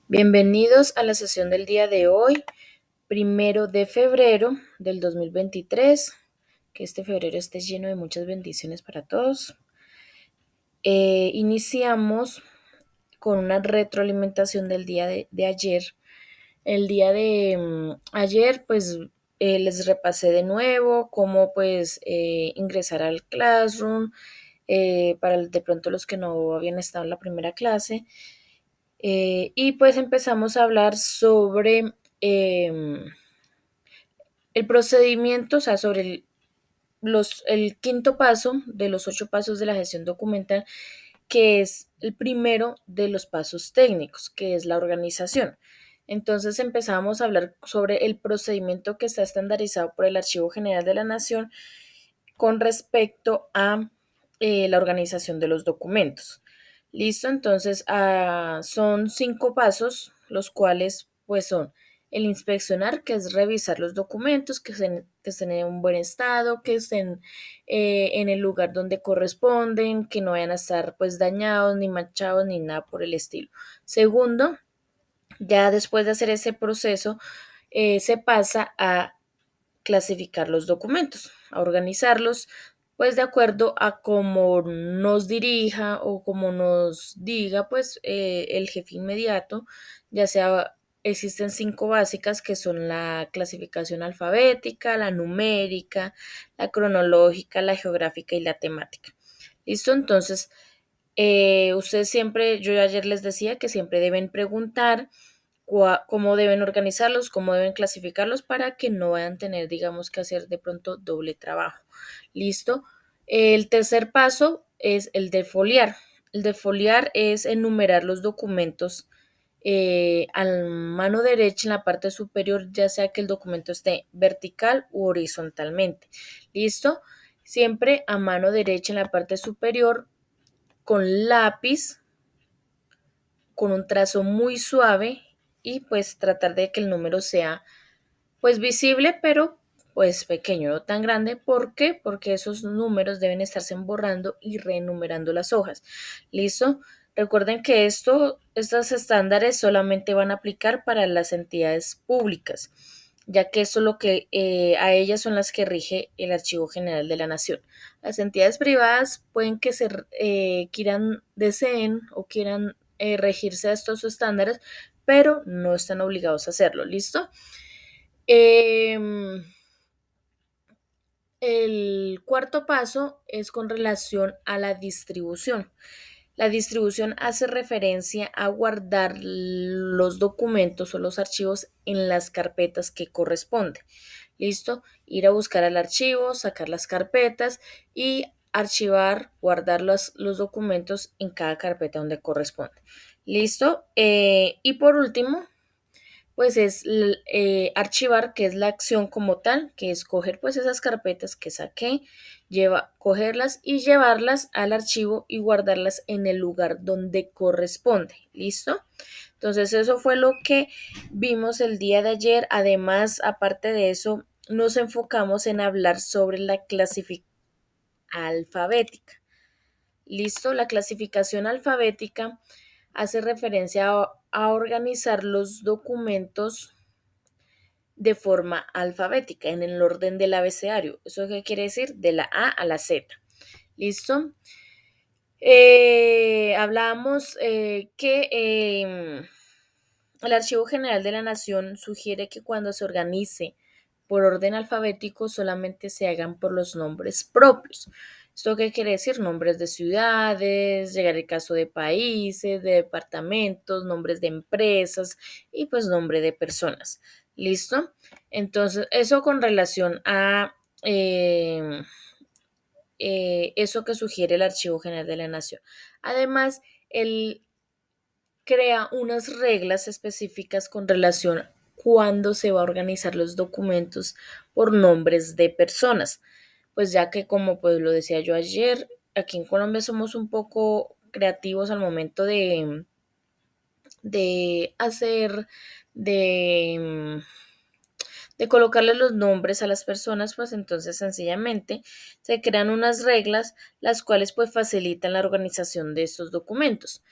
Bienvenidos a la sesión del día de hoy, 1 de febrero del 2023. Que este febrero esté lleno de muchas bendiciones para todos. Iniciamos con una retroalimentación del día de ayer. El día de ayer, pues les repasé de nuevo cómo pues ingresar al Classroom para de pronto los que no habían estado en la primera clase. Y pues empezamos a hablar sobre el procedimiento, o sea, sobre el quinto paso de los 8 pasos de la gestión documental, que es el primero de los pasos técnicos, que es la organización. Entonces empezamos a hablar sobre el procedimiento que está estandarizado por el Archivo General de la Nación con respecto a la organización de los documentos. Listo, entonces son 5 pasos, los cuales pues son el inspeccionar, que es revisar los documentos, que estén en un buen estado, que estén en el lugar donde corresponden, que no vayan a estar pues dañados, ni manchados, ni nada por el estilo. Segundo, ya después de hacer ese proceso, se pasa a clasificar los documentos, a organizarlos, pues de acuerdo a cómo nos dirija o como nos diga, pues el jefe inmediato, ya sea, existen 5 básicas que son la clasificación alfabética, la numérica, la cronológica, la geográfica y la temática. ¿Listo? Entonces, ustedes siempre, yo ayer les decía que siempre deben preguntar cómo deben organizarlos, cómo deben clasificarlos para que no vayan a tener, digamos, que hacer de pronto doble trabajo. ¿Listo? El tercer paso es el de foliar. El de foliar es enumerar los documentos a mano derecha en la parte superior, ya sea que el documento esté vertical u horizontalmente. ¿Listo? Siempre a mano derecha en la parte superior con lápiz, con un trazo muy suave y pues tratar de que el número sea pues visible, pero pues pequeño, no tan grande. ¿Por qué? Porque esos números deben estarse borrando y renumerando las hojas. ¿Listo? Recuerden que estos estándares solamente van a aplicar para las entidades públicas, ya que eso es lo que a ellas son las que rige el Archivo General de la Nación. Las entidades privadas pueden que deseen o quieran regirse a estos estándares, pero no están obligados a hacerlo. ¿Listo? Em, el cuarto paso es con relación a la distribución. La distribución hace referencia a guardar los documentos o los archivos en las carpetas que corresponden. ¿Listo? Ir a buscar al archivo, sacar las carpetas y archivar, guardar los documentos en cada carpeta donde corresponde. ¿Listo? Y por último, pues es archivar, que es la acción como tal, que es coger pues esas carpetas que saqué, cogerlas y llevarlas al archivo y guardarlas en el lugar donde corresponde. ¿Listo? Entonces eso fue lo que vimos el día de ayer. Además, aparte de eso, nos enfocamos en hablar sobre la clasificación alfabética. ¿Listo? La clasificación alfabética hace referencia a organizar los documentos de forma alfabética, en el orden del abecedario. ¿Eso qué quiere decir? De la A a la Z. ¿Listo? Hablamos que el Archivo General de la Nación sugiere que cuando se organice por orden alfabético solamente se hagan por los nombres propios. ¿Esto qué quiere decir? Nombres de ciudades, llegar el caso de países, de departamentos, nombres de empresas y pues nombre de personas. ¿Listo? Entonces, eso con relación a eso que sugiere el Archivo General de la Nación. Además, él crea unas reglas específicas con relación a cuándo se va a organizar los documentos por nombres de personas. Pues ya que como pues lo decía yo ayer, aquí en Colombia somos un poco creativos al momento de hacer, de de colocarle los nombres a las personas, pues entonces sencillamente se crean unas reglas las cuales pues facilitan la organización de estos documentos.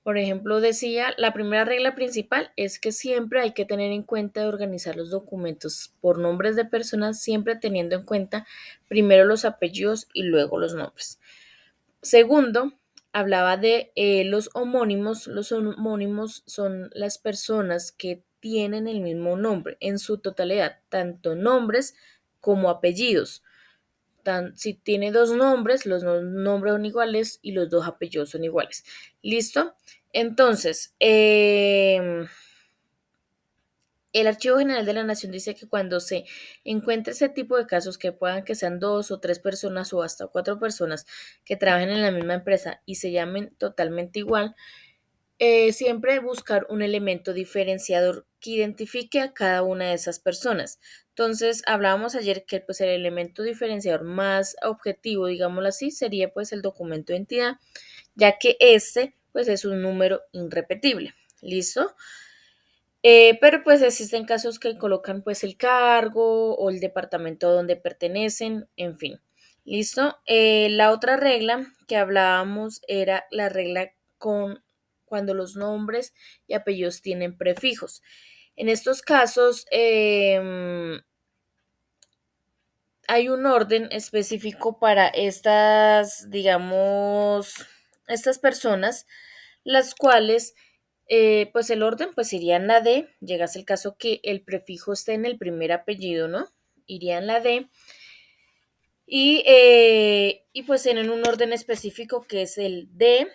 Por ejemplo, decía, la primera regla principal es que siempre hay que tener en cuenta de organizar los documentos por nombres de personas, siempre teniendo en cuenta primero los apellidos y luego los nombres. Segundo, hablaba de los homónimos. Los homónimos son las personas que tienen el mismo nombre en su totalidad, tanto nombres como apellidos. Si tiene dos nombres, los dos nombres son iguales y los dos apellidos son iguales. ¿Listo? Entonces, el Archivo General de la Nación dice que cuando se encuentre ese tipo de casos, que puedan que sean dos o tres personas o hasta cuatro personas que trabajen en la misma empresa y se llamen totalmente igual, siempre buscar un elemento diferenciador que identifique a cada una de esas personas. Entonces, hablábamos ayer que pues, el elemento diferenciador más objetivo, digámoslo así, sería pues el documento de identidad, ya que este pues es un número irrepetible. ¿Listo? Pero pues existen casos que colocan pues el cargo o el departamento donde pertenecen, en fin. ¿Listo? La otra regla que hablábamos era la regla con cuando los nombres y apellidos tienen prefijos. En estos casos hay un orden específico para estas, digamos, estas personas, las cuales, pues el orden pues iría en la D, llegase el caso que el prefijo esté en el primer apellido, ¿no? Iría en la D. Y pues tienen un orden específico que es el de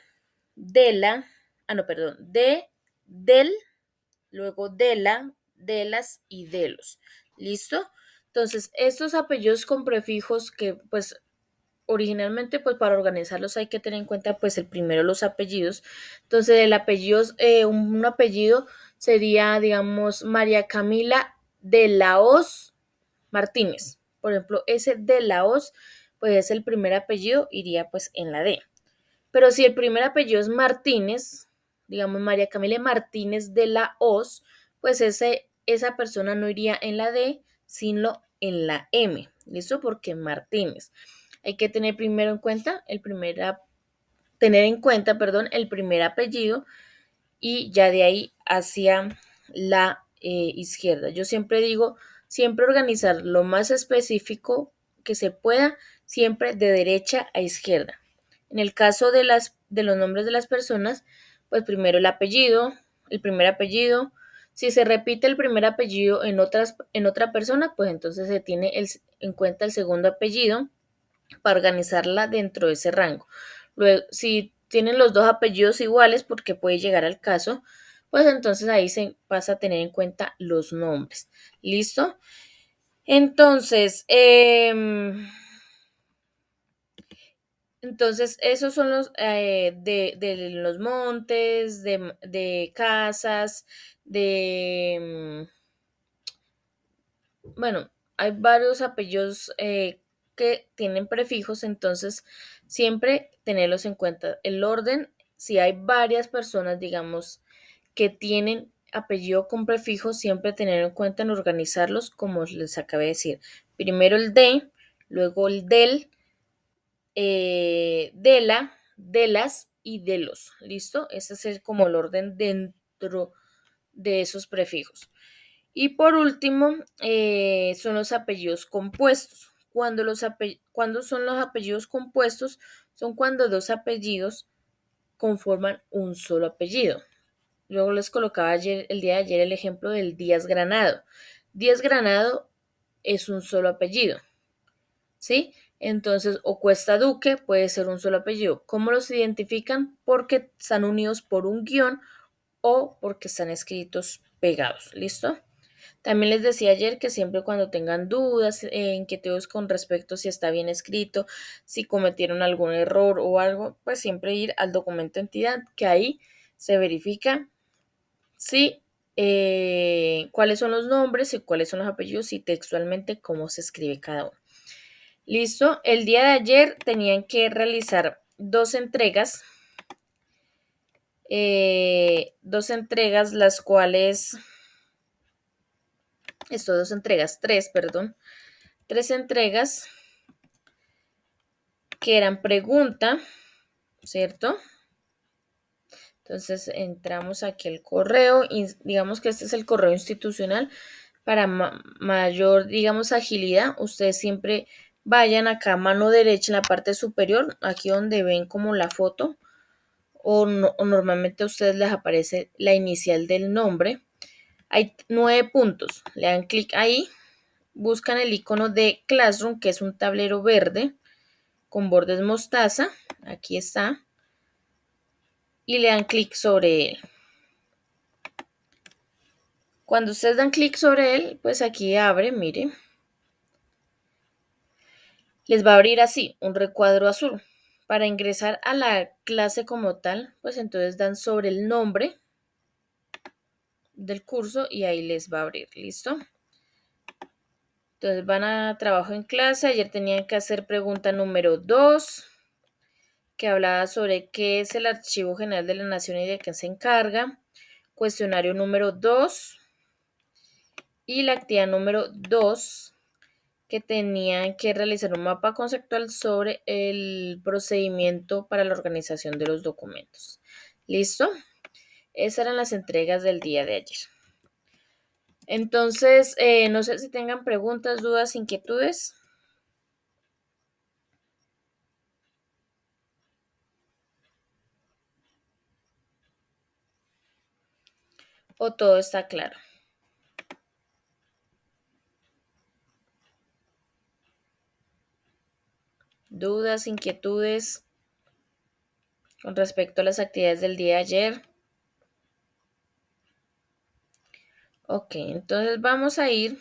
la, no, perdón, del, luego de la, de las y de los. ¿Listo? Entonces, estos apellidos con prefijos que pues originalmente pues para organizarlos hay que tener en cuenta pues el primero los apellidos. Entonces, el apellido, un apellido sería, digamos, María Camila de la Hoz Martínez. Por ejemplo, ese de la Hoz, pues es el primer apellido, iría pues en la D. Pero si el primer apellido es Martínez, digamos María Camila Martínez de la Hoz, pues esa persona no iría en la D, sino en la M. ¿Listo? Porque Martínez. Hay que tener primero en cuenta tener en cuenta, perdón, el primer apellido y ya de ahí hacia la izquierda. Yo siempre digo, siempre organizar lo más específico que se pueda, siempre de derecha a izquierda. En el caso de los nombres de las personas, pues primero el primer apellido. Si se repite el primer apellido en otra persona, pues entonces se tiene en cuenta el segundo apellido para organizarla dentro de ese rango. Luego, si tienen los dos apellidos iguales, porque puede llegar al caso, pues entonces ahí se pasa a tener en cuenta los nombres. ¿Listo? Entonces, esos son los de los montes, de casas, de bueno, hay varios apellidos que tienen prefijos, entonces siempre tenerlos en cuenta. El orden, si hay varias personas, digamos, que tienen apellido con prefijo, siempre tener en cuenta en organizarlos, como les acabé de decir. Primero el de, luego el del, de la, de las y de los. ¿Listo? Ese es como el orden dentro de esos prefijos. Y por último, son los apellidos compuestos. Cuando son los apellidos compuestos, son cuando dos apellidos conforman un solo apellido. Luego les colocaba el día de ayer el ejemplo del Díaz Granado. Díaz Granado es un solo apellido, ¿sí? Entonces, o Cuesta Duque puede ser un solo apellido. ¿Cómo los identifican? Porque están unidos por un guión o porque están escritos pegados. ¿Listo? También les decía ayer que siempre cuando tengan dudas, inquietudes con respecto si está bien escrito, si cometieron algún error o algo, pues siempre ir al documento de entidad, que ahí se verifica si cuáles son los nombres y cuáles son los apellidos y textualmente cómo se escribe cada uno. Listo, el día de ayer tenían que realizar dos entregas, las cuales, tres entregas que eran pregunta, ¿cierto? Entonces entramos aquí al correo y digamos que este es el correo institucional. Para mayor, digamos, agilidad, ustedes siempre vayan acá a mano derecha en la parte superior, aquí donde ven como la foto, o normalmente a ustedes les aparece la inicial del nombre. Hay 9 puntos, le dan clic ahí, buscan el icono de Classroom, que es un tablero verde con bordes mostaza, aquí está, y le dan clic sobre él. Cuando ustedes dan clic sobre él, pues aquí abre, mire, les va a abrir así un recuadro azul. Para ingresar a la clase como tal, pues entonces dan sobre el nombre del curso y ahí les va a abrir, ¿listo? Entonces van a trabajo en clase. Ayer tenían que hacer pregunta número 2, que hablaba sobre qué es el Archivo General de la Nación y de qué se encarga. Cuestionario número 2 y la actividad número 2, que tenían que realizar un mapa conceptual sobre el procedimiento para la organización de los documentos. ¿Listo? Esas eran las entregas del día de ayer. Entonces, no sé si tengan preguntas, dudas, inquietudes. ¿O todo está claro? ¿Dudas, inquietudes con respecto a las actividades del día de ayer? Ok, entonces vamos a ir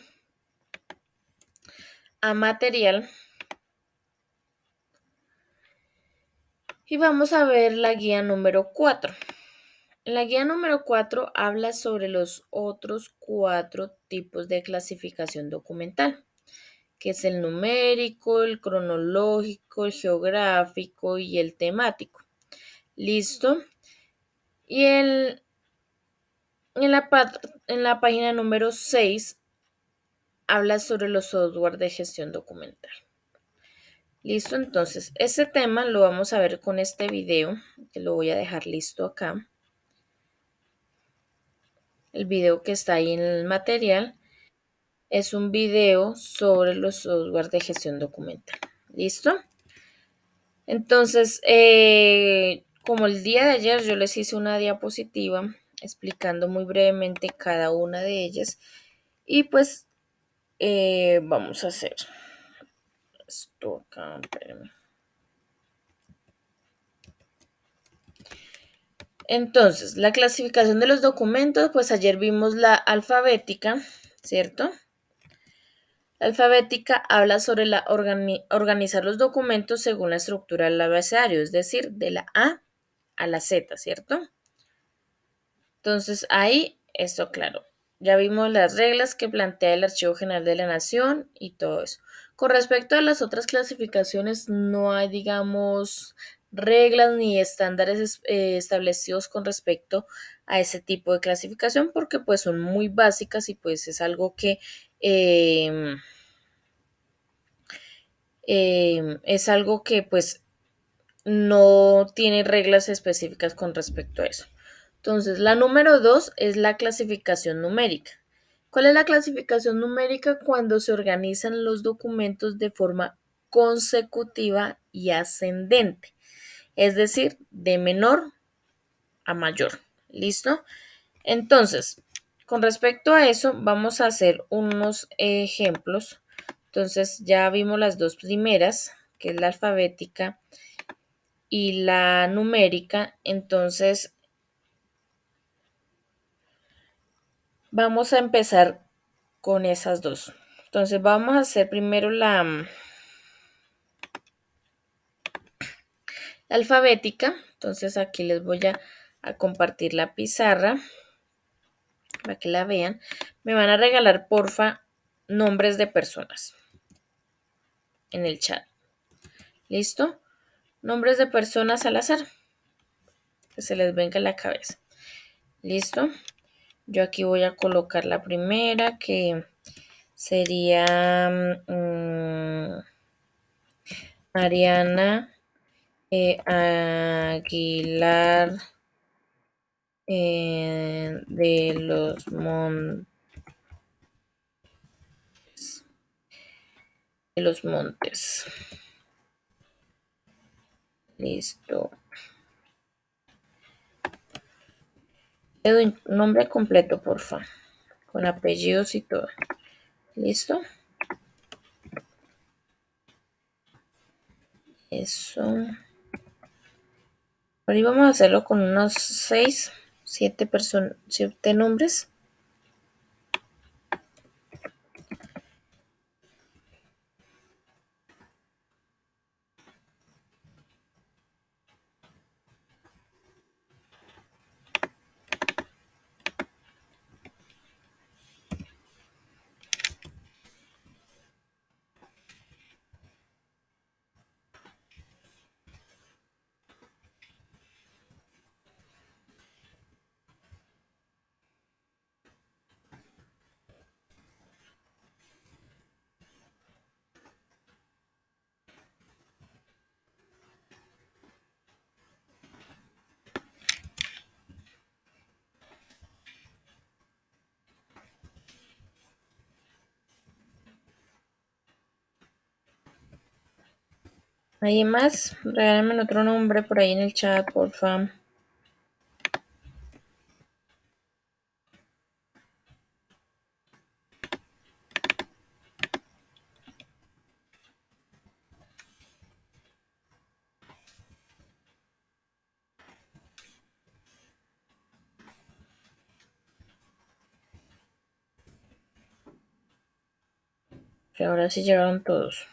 a material y vamos a ver la guía número 4. La guía número 4 habla sobre los otros 4 tipos de clasificación documental, que es el numérico, el cronológico, el geográfico y el temático. ¿Listo? Y en la página número 6 habla sobre los software de gestión documental. Listo, entonces ese tema lo vamos a ver con este video, que lo voy a dejar listo acá. El video que está ahí en el material es un video sobre los software de gestión documental. ¿Listo? Entonces, como el día de ayer yo les hice una diapositiva explicando muy brevemente cada una de ellas y pues vamos a hacer esto acá. Espérenme. Entonces, la clasificación de los documentos, pues ayer vimos la alfabética, ¿cierto? La alfabética habla sobre organizar los documentos según la estructura del abecedario, es decir, de la A a la Z, ¿cierto? Entonces, ahí, esto claro, ya vimos las reglas que plantea el Archivo General de la Nación y todo eso. Con respecto a las otras clasificaciones, no hay, digamos, reglas ni estándares establecidos con respecto a ese tipo de clasificación porque pues son muy básicas y pues es algo que pues no tiene reglas específicas con respecto a eso. Entonces, la número 2 es la clasificación numérica. ¿Cuál es la clasificación numérica? Cuando se organizan los documentos de forma consecutiva y ascendente, es decir, de menor a mayor. ¿Listo? Entonces, con respecto a eso, vamos a hacer unos ejemplos. Entonces, ya vimos las dos primeras, que es la alfabética y la numérica. Entonces, vamos a empezar con esas dos. Entonces, vamos a hacer primero la alfabética. Entonces, aquí les voy a compartir la pizarra para que la vean. Me van a regalar, porfa, nombres de personas en el chat. ¿Listo? Nombres de personas al azar. Que se les venga a la cabeza. ¿Listo? Yo aquí voy a colocar la primera, que sería Mariana Aguilar de los de los Montes. Listo. Nombre completo, porfa. Con apellidos y todo. ¿Listo? Eso. Ahora vamos a hacerlo con unos 6, 7 personas, 7 nombres. ¿Alguien más? Regálenme otro nombre por ahí en el chat, porfa. Que ahora sí llegaron todos.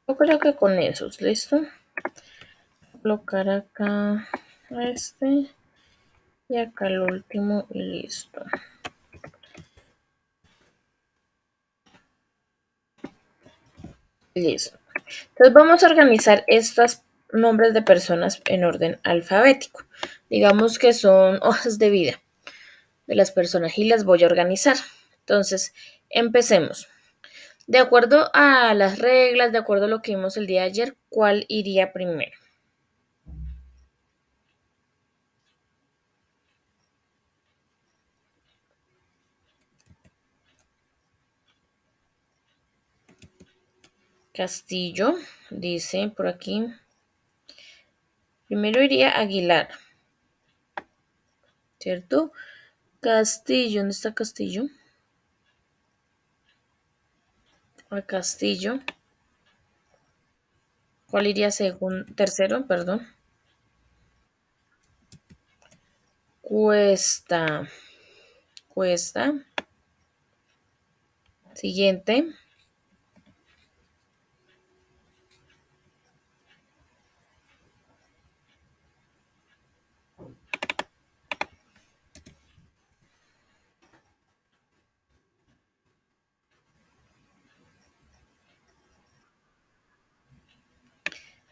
Yo creo que con esos, ¿listo? Colocar acá este y acá el último y listo. Listo. Entonces vamos a organizar estos nombres de personas en orden alfabético. Digamos que son hojas de vida de las personas y las voy a organizar. Entonces, empecemos. De acuerdo a las reglas, de acuerdo a lo que vimos el día de ayer, ¿cuál iría primero? Castillo, dice por aquí. Primero iría Aguilar, ¿cierto? Castillo, ¿dónde está Castillo? A Castillo. ¿Cuál iría tercero? Perdón. Cuesta. Cuesta. Siguiente.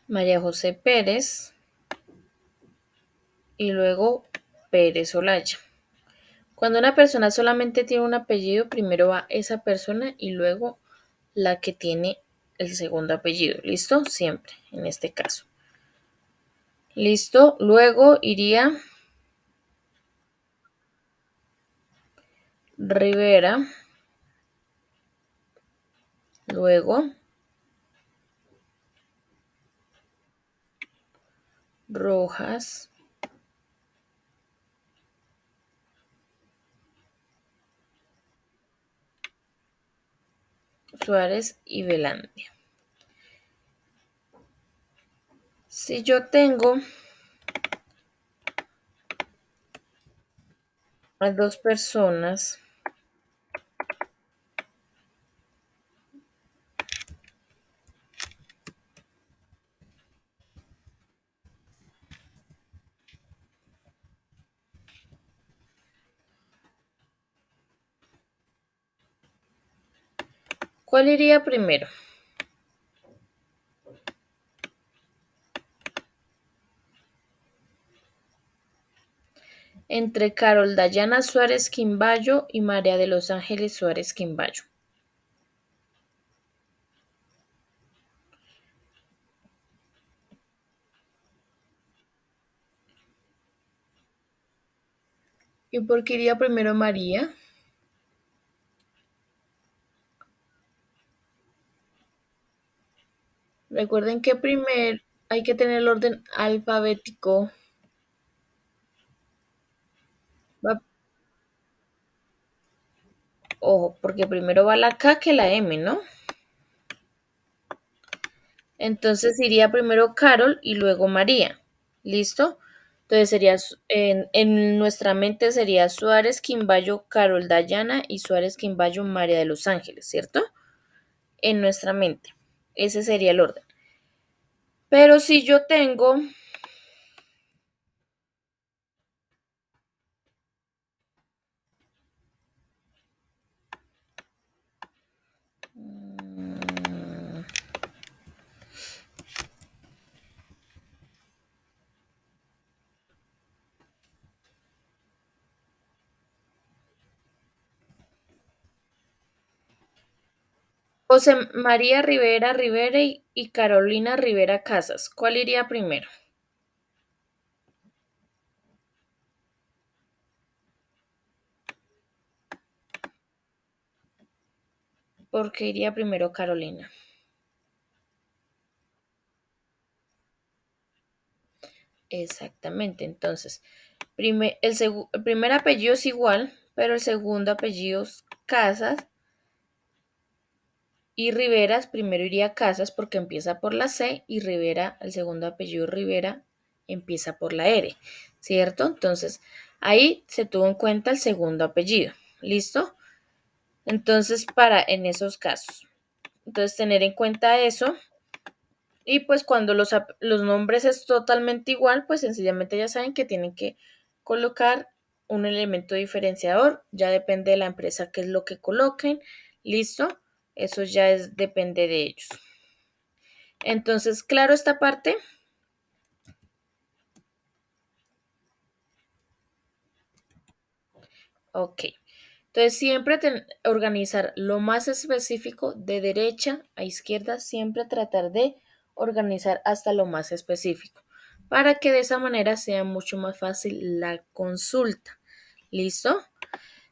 María José Pérez. Y luego Pérez Olaya. Cuando una persona solamente tiene un apellido, primero va esa persona y luego la que tiene el segundo apellido. ¿Listo? Siempre, en este caso. ¿Listo? Luego iría Rivera. Luego Rojas. Suárez y Velandia. Si yo tengo a dos personas ¿Cuál iría primero? Entre Carol Dayana Suárez Quimbayo y María de los Ángeles Suárez Quimbayo. ¿Y por qué iría primero María? Recuerden que primero hay que tener el orden alfabético. Va- Ojo, porque primero va la K que la M, ¿no? Entonces iría primero Carol y luego María. ¿Listo? Entonces sería, en nuestra mente sería Suárez Quimbayo, Carol Dayana y Suárez Quimbayo, María de los Ángeles, ¿cierto? En nuestra mente. Ese sería el orden. Pero si yo tengo, mm, José María Rivera Rivera y Carolina Rivera Casas, ¿cuál iría primero? Porque iría primero Carolina. Exactamente, entonces, el primer apellido es igual, pero el segundo apellido es Casas y Riveras, primero iría Casas porque empieza por la C y Rivera, el segundo apellido Rivera, empieza por la R, ¿cierto? Entonces, ahí se tuvo en cuenta el segundo apellido, ¿listo? Entonces, en esos casos, entonces tener en cuenta eso. Y pues cuando los nombres es totalmente igual, pues sencillamente ya saben que tienen que colocar un elemento diferenciador, ya depende de la empresa qué es lo que coloquen, listo, eso ya depende de ellos. Entonces, claro esta parte, ok. Entonces, siempre organizar lo más específico de derecha a izquierda, siempre tratar de organizar hasta lo más específico, para que de esa manera sea mucho más fácil la consulta. ¿Listo?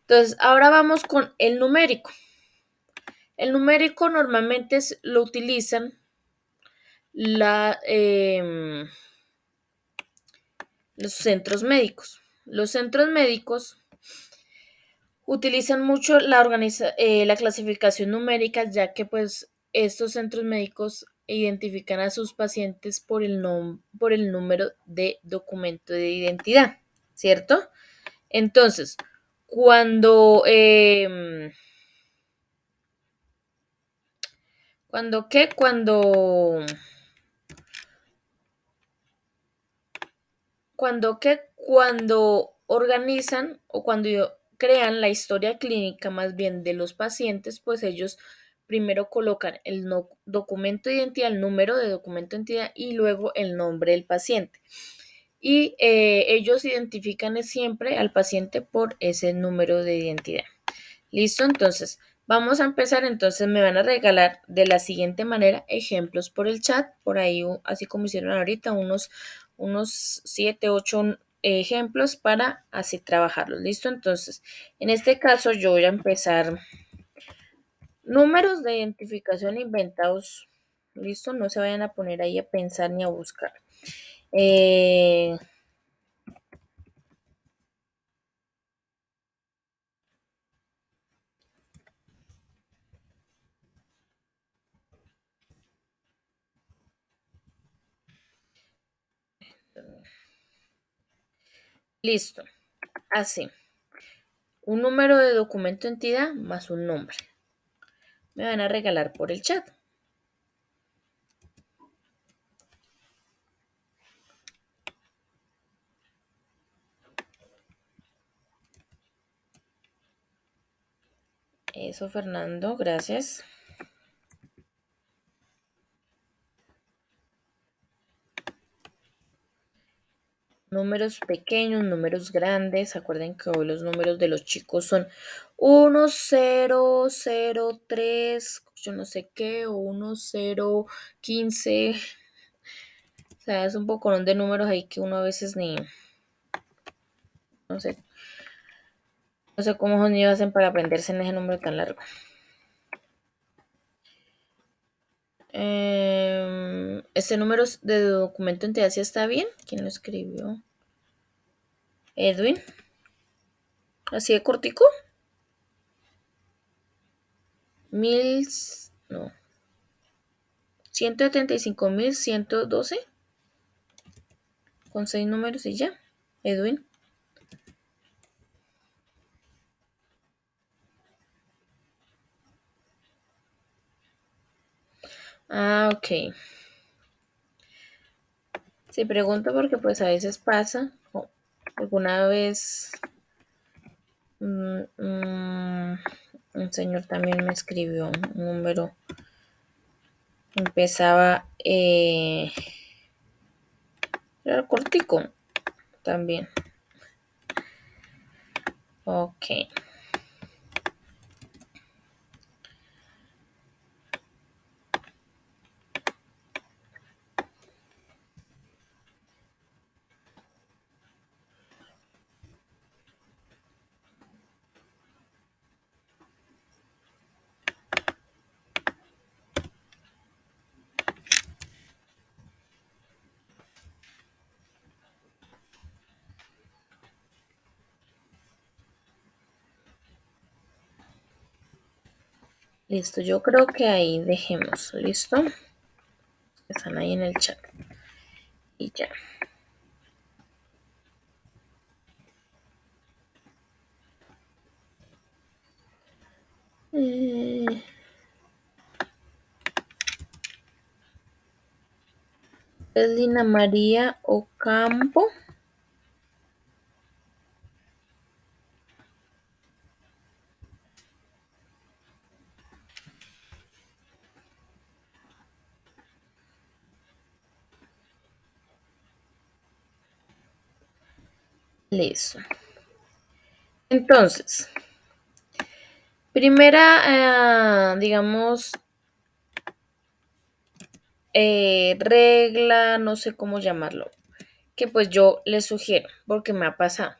Entonces, ahora vamos con el numérico. El numérico normalmente lo utilizan la, los centros médicos. Los centros médicos utilizan mucho la clasificación numérica, ya que pues estos centros médicos identifican a sus pacientes por el número de documento de identidad, ¿cierto? Entonces, cuando, cuando, ¿qué? Cuando organizan o cuando crean la historia clínica más bien de los pacientes, pues ellos primero colocan el documento de identidad, el número de documento de identidad y luego el nombre del paciente. Y ellos identifican siempre al paciente por ese número de identidad. ¿Listo? Entonces, vamos a empezar. Entonces, me van a regalar de la siguiente manera ejemplos por el chat, por ahí, así como hicieron ahorita, unos 7, 8 ejemplos para así trabajarlos. ¿Listo? Entonces, en este caso, yo voy a empezar números de identificación inventados. ¿Listo? No se vayan a poner ahí a pensar ni a buscar. Eh, listo. Así. Un número de documento entidad más un nombre. Me van a regalar por el chat. Eso, Fernando, gracias. Números pequeños, números grandes. Acuerden que hoy los números de los chicos son 1, 0, 0, 3, yo no sé qué, o 1, 0, 15. O sea, es un poco de números ahí que uno a veces no sé, no sé cómo los niños hacen para aprenderse en ese número tan largo. Este número de documento en teoría está bien. ¿Quién lo escribió? Edwin. Así de cortico. Mil, no, 175.112 con 6 números y ya. Edwin. Ah, ok. Sí, pregunto porque pues a veces pasa. Alguna vez un señor también me escribió un número. Empezaba, era cortico también. Ok. Listo, yo creo que ahí dejemos. ¿Listo? Están ahí en el chat. Y ya. Es Lina María Ocampo. Listo. Entonces, primera, digamos, regla, no sé cómo llamarlo, que pues yo les sugiero, porque me ha pasado.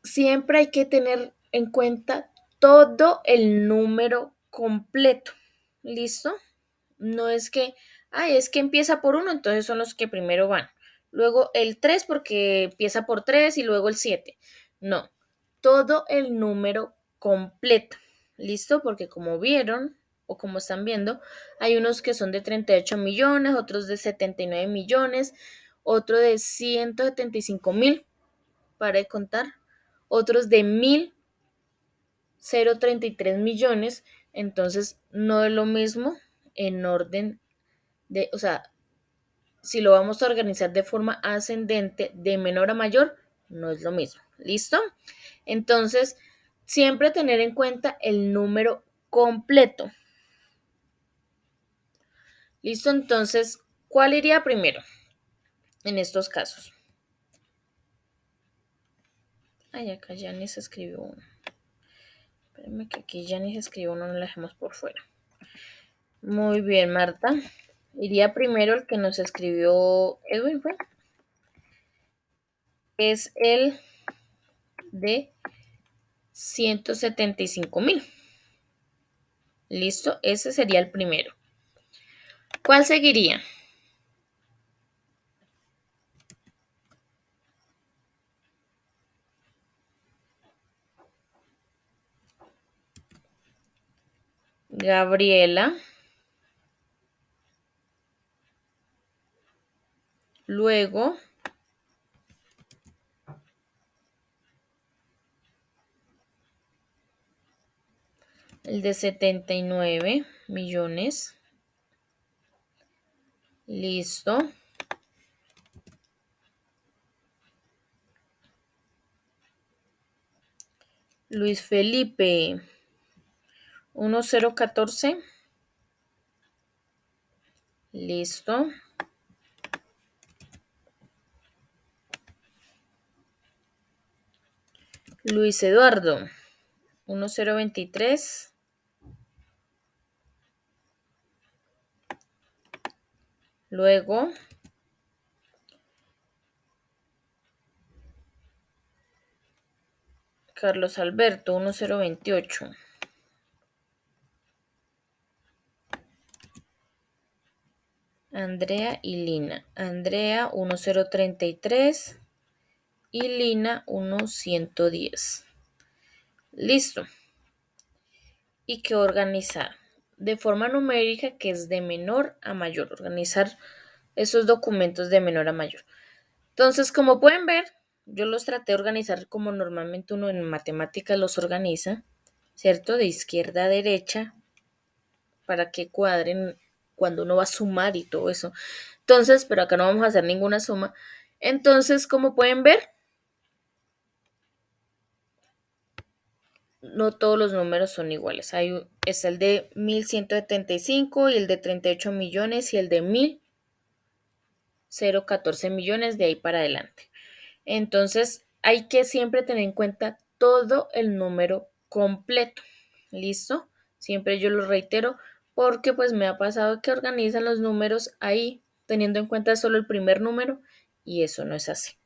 Siempre hay que tener en cuenta todo el número completo. ¿Listo? No es que, ay, es que empieza por uno, entonces son los que primero van. Luego el 3 porque empieza por 3 y luego el 7. No, todo el número completo. ¿Listo? Porque como vieron o como están viendo, hay unos que son de 38 millones, otros de 79 millones, otro de 175.000, para de contar, otros de 1.033 millones. Entonces, no es lo mismo en orden o sea, si lo vamos a organizar de forma ascendente, de menor a mayor, no es lo mismo. ¿Listo? Entonces, siempre tener en cuenta el número completo. ¿Listo? Entonces, ¿cuál iría primero en estos casos? Ay, acá Janice escribió uno. Espérenme que aquí Janice escribió uno, no lo dejemos por fuera. Muy bien, Marta. Iría primero el que nos escribió Edwin, ¿fue? Es el de 175.000. Listo, ese sería el primero. ¿Cuál seguiría? Gabriela. Luego, el de 79 millones. Listo. Luis Felipe. 1014. Listo. Luis Eduardo, 1023. Luego, Carlos Alberto, 1028. Andrea y Lina. Andrea 1033 y Lina 1110. Listo. ¿Y qué organizar? De forma numérica, que es de menor a mayor. Organizar esos documentos de menor a mayor. Entonces, como pueden ver, yo los traté de organizar como normalmente uno en matemáticas los organiza, ¿cierto? De izquierda a derecha, para que cuadren cuando uno va a sumar y todo eso. Entonces, pero acá no vamos a hacer ninguna suma. Entonces, como pueden ver, no todos los números son iguales. Es el de 1175 y el de 38 millones y el de 1014 millones de ahí para adelante. Entonces, hay que siempre tener en cuenta todo el número completo. ¿Listo? Siempre yo lo reitero porque pues me ha pasado que organizan los números ahí teniendo en cuenta solo el primer número y eso no es así.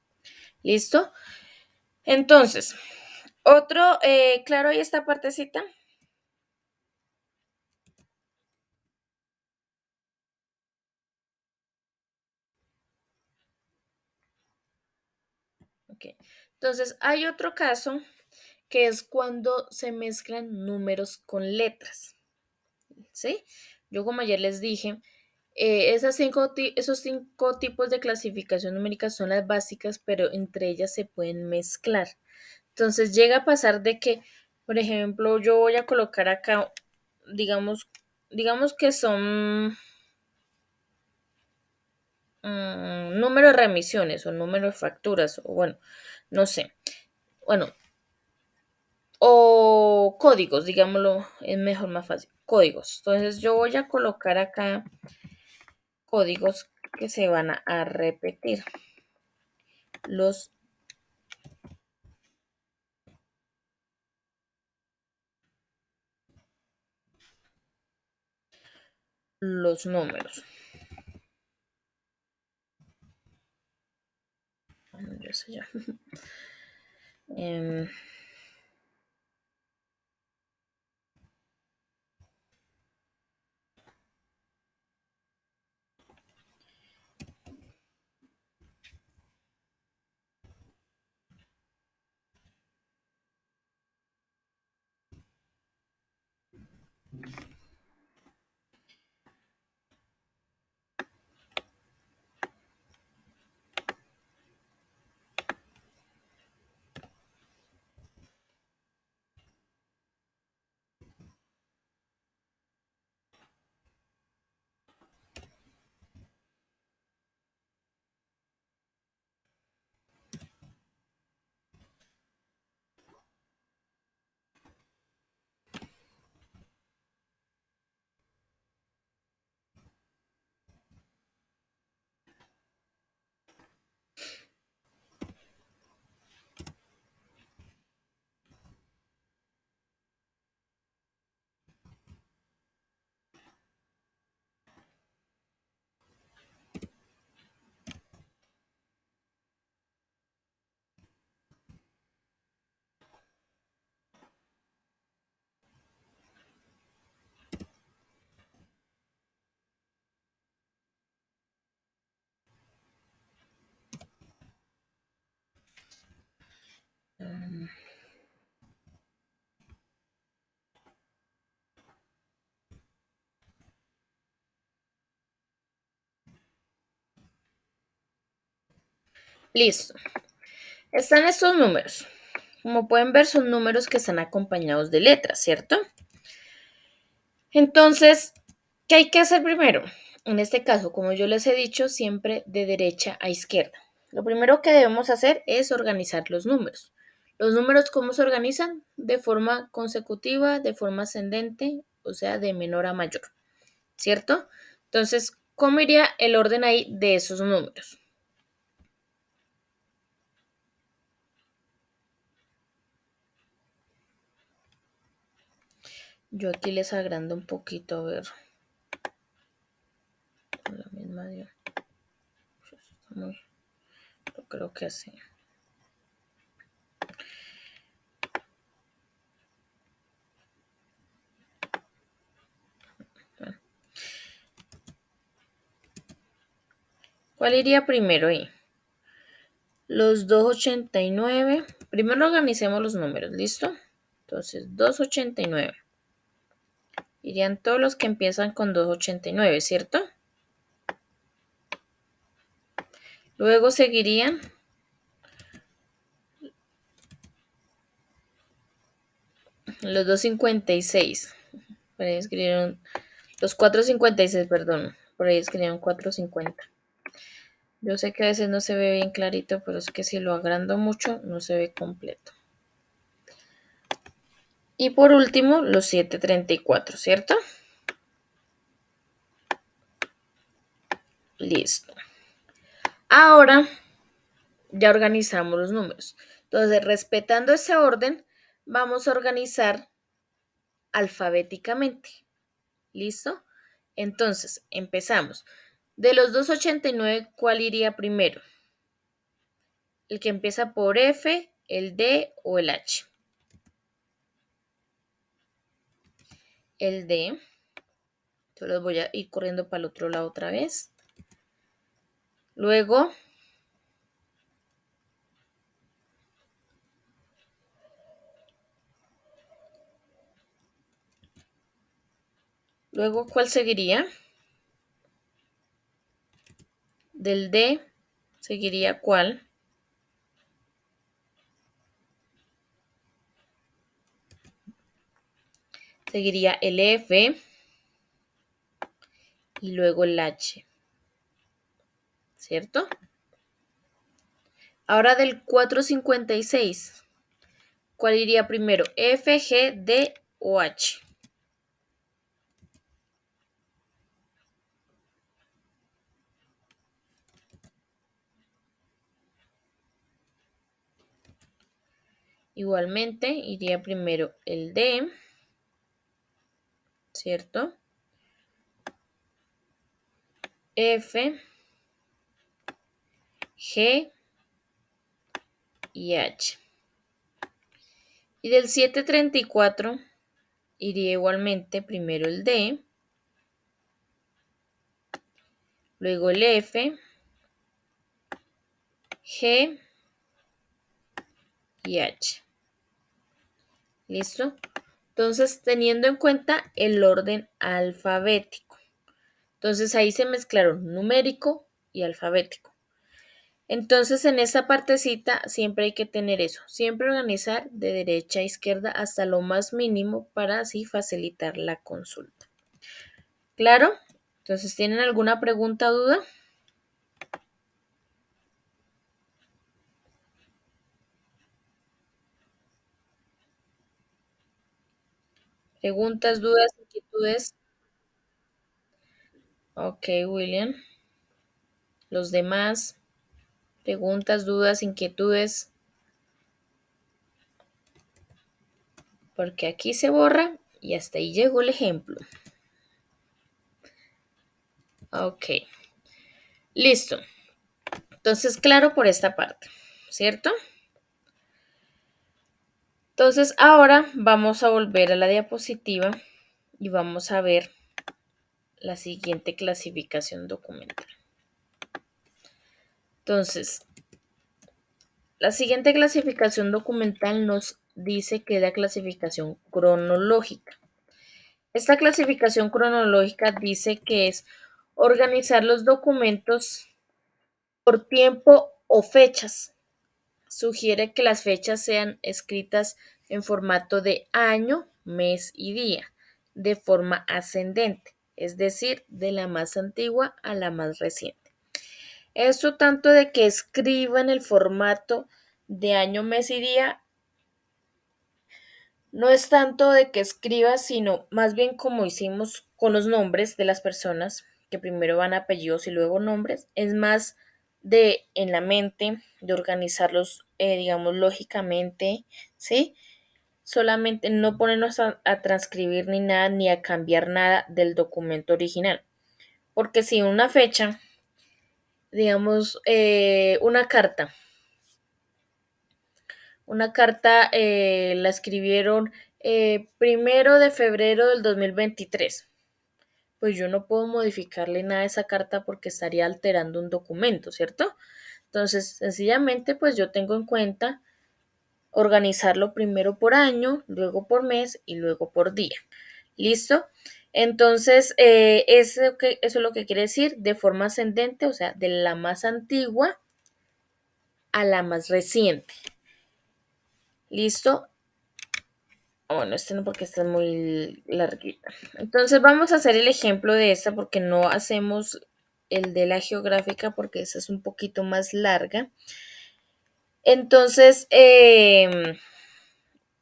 ¿Listo? Entonces, claro, ahí esta partecita. Ok. Entonces, hay otro caso que es cuando se mezclan números con letras. ¿Sí? Yo como ayer les dije, esos 5 tipos de clasificación numérica son las básicas, pero entre ellas se pueden mezclar. Entonces llega a pasar de que, por ejemplo, yo voy a colocar acá, digamos que son número de remisiones o número de facturas, o bueno, no sé. Bueno, o códigos, digámoslo, es mejor, más fácil. Códigos. Entonces yo voy a colocar acá códigos que se van a repetir. Los, los números. Ya sé ya. Em, listo. Están estos números. Como pueden ver, son números que están acompañados de letras, ¿cierto? Entonces, ¿qué hay que hacer primero? En este caso, como yo les he dicho, siempre de derecha a izquierda. Lo primero que debemos hacer es organizar los números. Los números, ¿cómo se organizan? De forma consecutiva, de forma ascendente, o sea, de menor a mayor, ¿cierto? Entonces, ¿cómo iría el orden ahí de esos números? Yo aquí les agrando un poquito, a ver. La misma dio. Yo creo que así. Bueno, ¿cuál iría primero ahí? Los 289. Primero organicemos los números, ¿listo? Entonces, 289. Irían todos los que empiezan con 289, ¿cierto? Luego seguirían los 256. Por ahí escribieron los 456, perdón. Por ahí escribieron 450. Yo sé que a veces no se ve bien clarito, pero es que si lo agrando mucho no se ve completo. Y por último, los 734, ¿cierto? Listo. Ahora ya organizamos los números. Entonces, respetando ese orden, vamos a organizar alfabéticamente. ¿Listo? Entonces, empezamos. De los 289, ¿cuál iría primero? El que empieza por F, el D o el H. El D. Yo los voy a ir corriendo para el otro lado otra vez. Luego, ¿cuál seguiría? Del D, ¿seguiría cuál? Seguiría el F y luego el H, ¿cierto? Ahora del 456, ¿cuál iría primero? F, G, D o H. Igualmente iría primero el D, ¿cierto? F, G y H. Y del 734 iría igualmente primero el D, luego el F, G y H. ¿Listo? Entonces, teniendo en cuenta el orden alfabético. Entonces, ahí se mezclaron numérico y alfabético. Entonces, en esta partecita siempre hay que tener eso. Siempre organizar de derecha a izquierda hasta lo más mínimo para así facilitar la consulta. ¿Claro? Entonces, ¿tienen alguna pregunta o duda? ¿Preguntas, dudas, inquietudes? Ok, William. Los demás, preguntas, dudas, inquietudes. Porque aquí se borra y hasta ahí llegó el ejemplo. Ok, listo. Entonces, claro por esta parte, ¿cierto? Entonces, ahora vamos a volver a la diapositiva y vamos a ver la siguiente clasificación documental. Entonces, la siguiente clasificación documental nos dice que es la clasificación cronológica. Esta clasificación cronológica dice que es organizar los documentos por tiempo o fechas. Sugiere que las fechas sean escritas en formato de año, mes y día, de forma ascendente, es decir, de la más antigua a la más reciente. Esto tanto de que escriba en el formato de año, mes y día, no es tanto de que escriba, sino más bien como hicimos con los nombres de las personas, que primero van apellidos y luego nombres, es más de en la mente, de organizarlos, digamos, lógicamente, ¿sí? solamente no ponernos a transcribir ni nada, ni a cambiar nada del documento original. Porque si una fecha, digamos, una carta la escribieron 1 de febrero del 2023, pues yo no puedo modificarle nada a esa carta porque estaría alterando un documento, ¿cierto? Entonces, sencillamente, pues yo tengo en cuenta organizarlo primero por año, luego por mes y luego por día. ¿Listo? Entonces, eso es lo que quiere decir de forma ascendente, o sea, de la más antigua a la más reciente. ¿Listo? Bueno, este no porque está muy larguita. Entonces vamos a hacer el ejemplo de esta porque no hacemos el de la geográfica porque esa es un poquito más larga. Entonces, me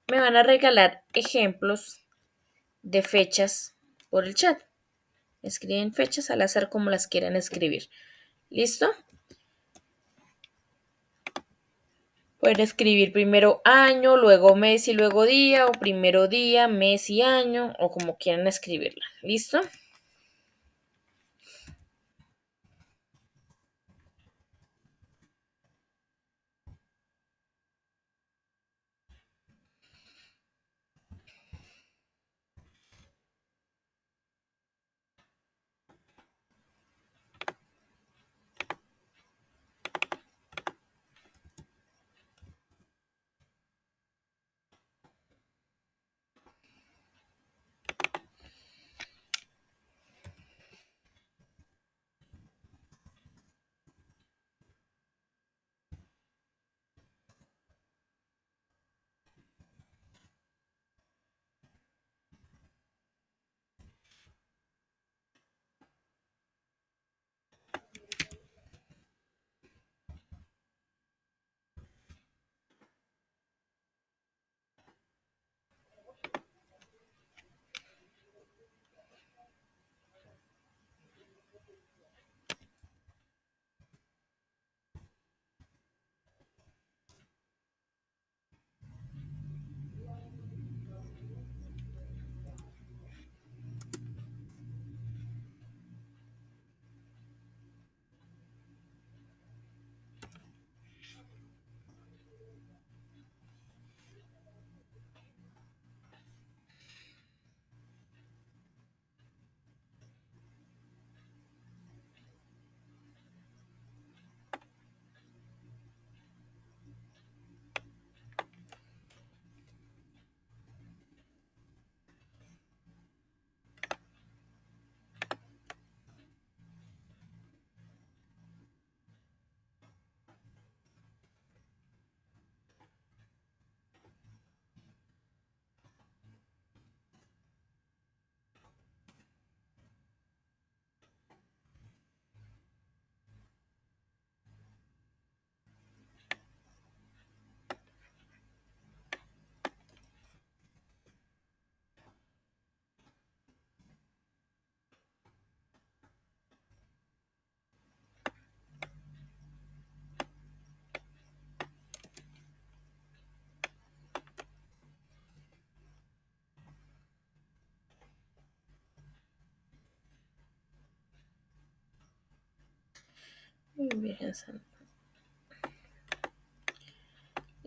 van a regalar ejemplos de fechas por el chat. Escriben fechas al azar como las quieran escribir. ¿Listo? Pueden escribir primero año, luego mes y luego día, o primero día, mes y año, o como quieran escribirla. ¿Listo?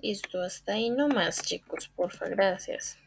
Listo, hasta ahí nomás, chicos, porfa, gracias.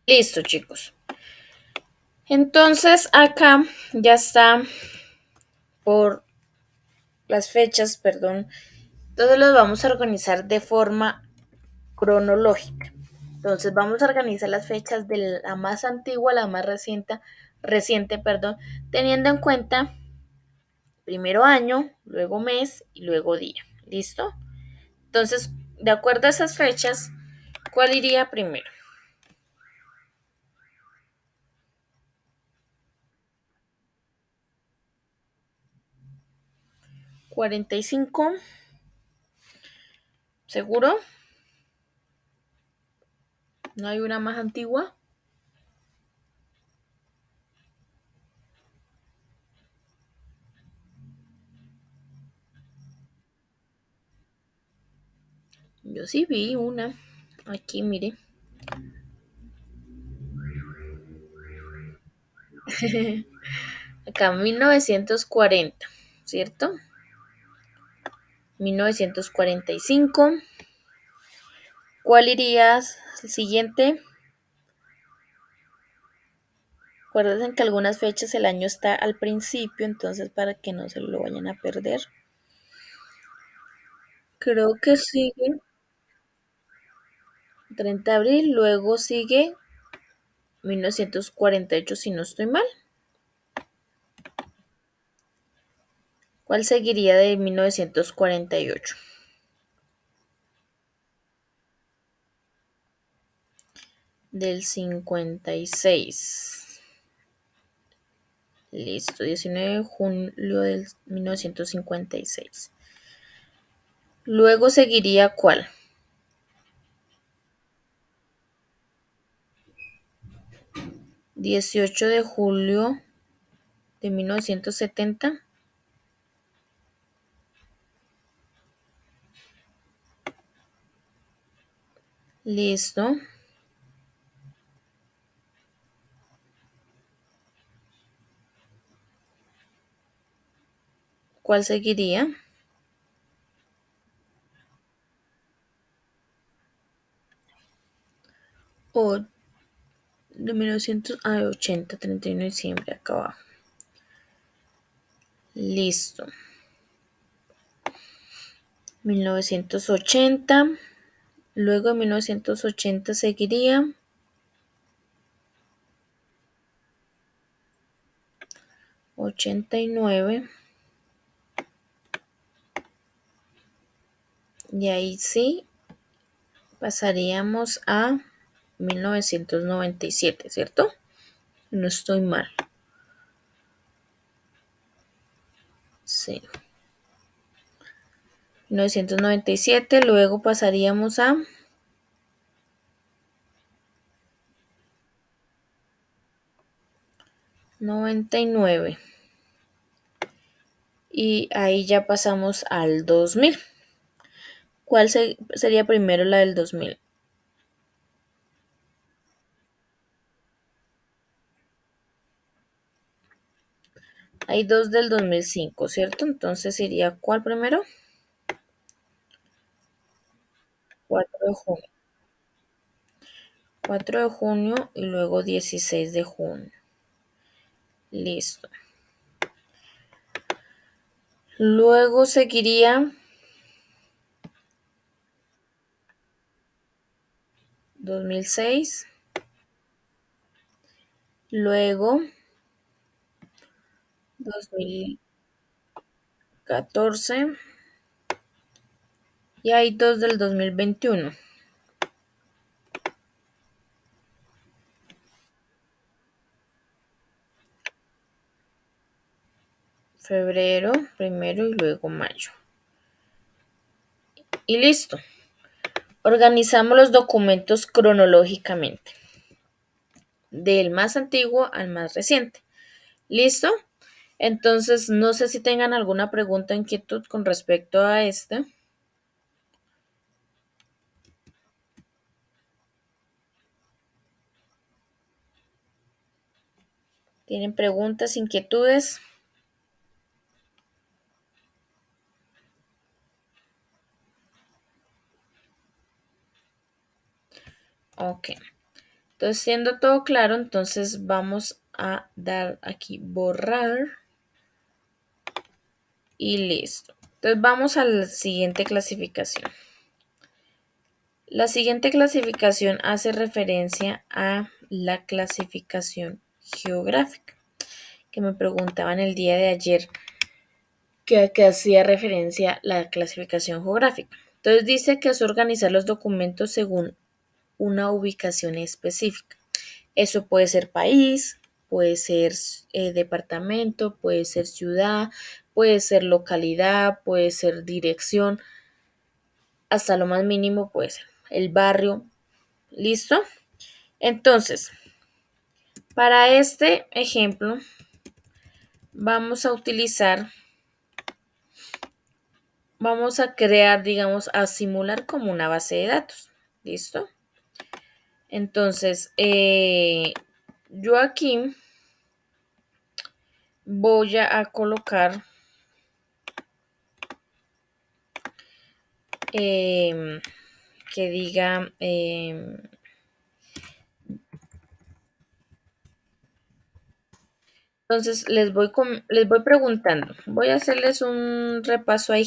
Listo, chicos. Entonces acá ya está por las fechas, perdón. Entonces los vamos a organizar de forma cronológica. Entonces vamos a organizar las fechas de la más antigua a la más reciente, perdón, teniendo en cuenta primero año, luego mes y luego día. ¿Listo? Entonces, de acuerdo a esas fechas, ¿cuál iría primero? 45, ¿seguro? ¿No hay una más antigua? Yo sí vi una. Aquí, mire. Acá 1940, ¿cierto? 1945. ¿Cuál irías? El siguiente. Acuérdense que algunas fechas el año está al principio, entonces para que no se lo vayan a perder. Creo que sigue 30 de abril, luego sigue 1948 si no estoy mal. ¿Cuál seguiría de 1948? Del 56. Listo, 19 de julio del 1956. Luego seguiría ¿cuál? 18 de julio de 1970. Listo. ¿Cuál seguiría? O de 1980, 31 de diciembre, acá abajo. Listo. 1980. Luego de 1980 seguiría 89. Y ahí sí pasaríamos a 1997, ¿cierto? No estoy mal. Sí. 1997, luego pasaríamos a 99. Y ahí ya pasamos al 2000. ¿Cuál sería primero la del 2000? Hay dos del 2005, ¿cierto? Entonces sería ¿cuál primero? 4 de junio. 4 de junio y luego 16 de junio. Listo. Luego seguiría 2006. Luego 2014. Y hay dos del 2021. Febrero primero y luego mayo. Y listo. Organizamos los documentos cronológicamente, del más antiguo al más reciente. ¿Listo? Entonces, no sé si tengan alguna pregunta o inquietud con respecto a este. ¿Tienen preguntas, inquietudes? Ok. Entonces, siendo todo claro, entonces vamos a dar aquí borrar y listo. Entonces, vamos a la siguiente clasificación. La siguiente clasificación hace referencia a la clasificación geográfica, que me preguntaban el día de ayer que hacía referencia a la clasificación geográfica. Entonces dice que es organizar los documentos según una ubicación específica. Eso puede ser país, puede ser departamento, puede ser ciudad, puede ser localidad, puede ser dirección, hasta lo más mínimo puede ser el barrio. ¿Listo? Entonces, para este ejemplo, vamos a utilizar, vamos a crear, digamos, a simular como una base de datos. ¿Listo? Entonces, yo aquí voy a colocar que diga, entonces les voy preguntando, voy a hacerles un repaso ahí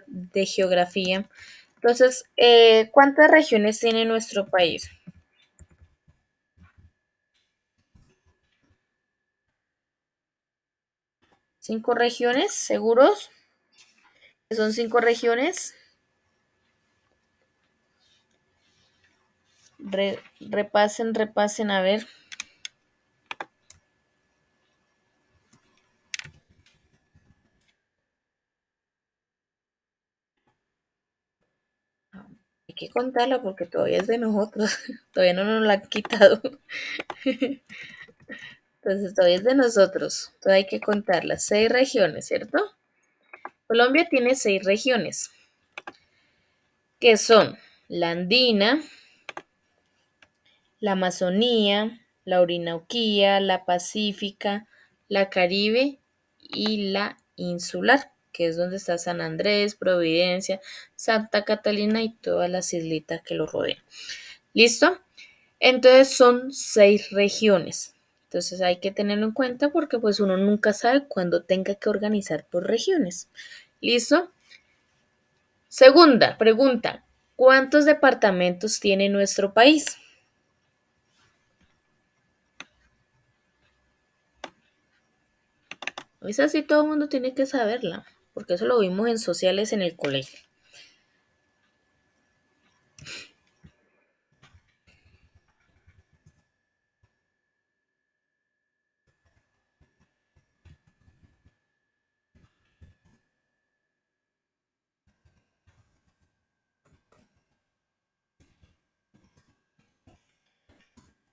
de geografía. Entonces, ¿cuántas regiones tiene nuestro país? 5 regiones, ¿seguros? ¿Que son 5 regiones? Repasen, repasen, a ver. Hay que contarla porque todavía es de nosotros, todavía no nos la han quitado. Entonces todavía es de nosotros, todavía hay que contarla. 6 regiones, ¿cierto? Colombia tiene 6 regiones, que son la andina, la Amazonía, la Orinoquía, la Pacífica, la Caribe y la insular, que es donde está San Andrés, Providencia, Santa Catalina y todas las islitas que lo rodean. ¿Listo? Entonces son 6 regiones. Entonces hay que tenerlo en cuenta porque pues uno nunca sabe cuándo tenga que organizar por regiones. ¿Listo? Segunda pregunta. ¿Cuántos departamentos tiene nuestro país? Esa sí todo el mundo tiene que saberla, porque eso lo vimos en sociales en el colegio.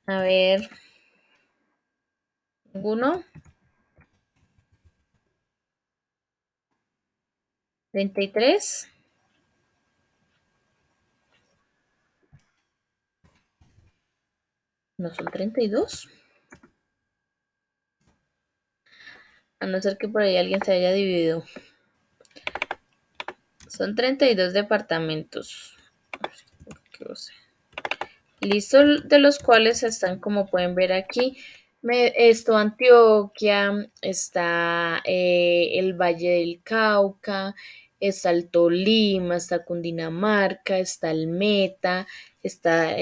A ver, ¿ninguno? 33. ¿No son 32? A no ser que por ahí alguien se haya dividido. Son 32 departamentos. Listo, de los cuales están, como pueden ver aquí, Antioquia, está el Valle del Cauca, está el Tolima, está Cundinamarca, está el Meta, está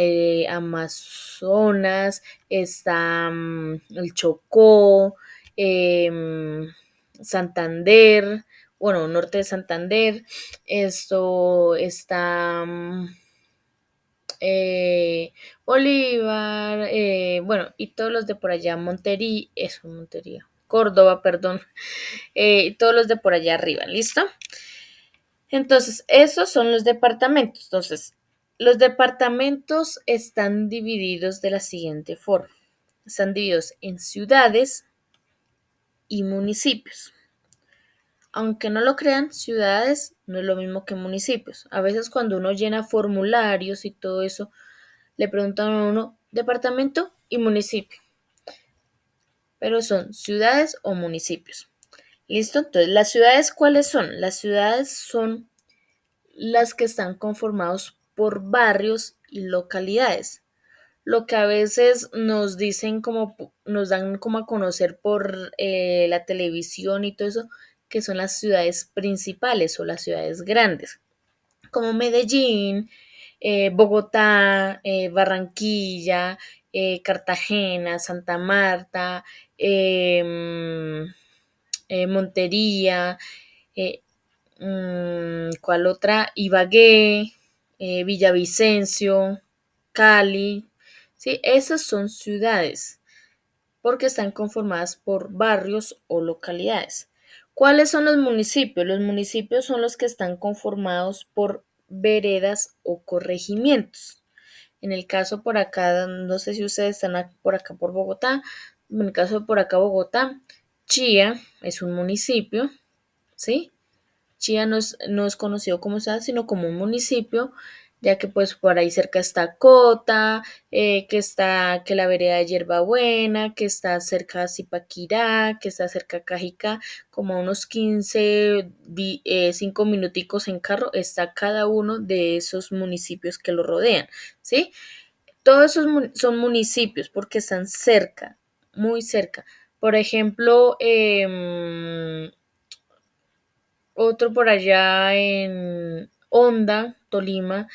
Amazonas, está el Chocó, Santander, bueno, norte de Santander, esto está Bolívar, bueno, y todos los de por allá, Montería, Córdoba, perdón, y todos los de por allá arriba, ¿listo? Entonces, esos son los departamentos. Entonces, los departamentos están divididos de la siguiente forma. Están divididos en ciudades y municipios. Aunque no lo crean, ciudades no es lo mismo que municipios. A veces cuando uno llena formularios y todo eso, le preguntan a uno departamento y municipio, pero son ciudades o municipios. ¿Listo? Entonces, ¿las ciudades cuáles son? Las ciudades son las que están conformados por barrios y localidades. lo que a veces nos dicen como, nos dan como a conocer por la televisión y todo eso, que son las ciudades principales o las ciudades grandes, como Medellín, Bogotá, Barranquilla, Cartagena, Santa Marta, eh, Montería, eh, ¿cuál otra? Ibagué, Villavicencio, Cali, ¿sí? Esas son ciudades porque están conformadas por barrios o localidades. ¿Cuáles son los municipios? Los municipios son los que están conformados por veredas o corregimientos. En el caso por acá, no sé si ustedes están por acá por Bogotá, en el caso de por acá Bogotá, Chía es un municipio, ¿sí? Chía no es conocido como ciudad, sino como un municipio, ya que pues por ahí cerca está Cota, que la vereda de Hierbabuena, que está cerca de Zipaquirá, que está cerca de Cajicá, como a unos 15, 5 minuticos en carro, está cada uno de esos municipios que lo rodean, ¿sí? Todos esos son municipios porque están cerca, muy cerca. Por ejemplo, otro por allá en Honda, Tolima.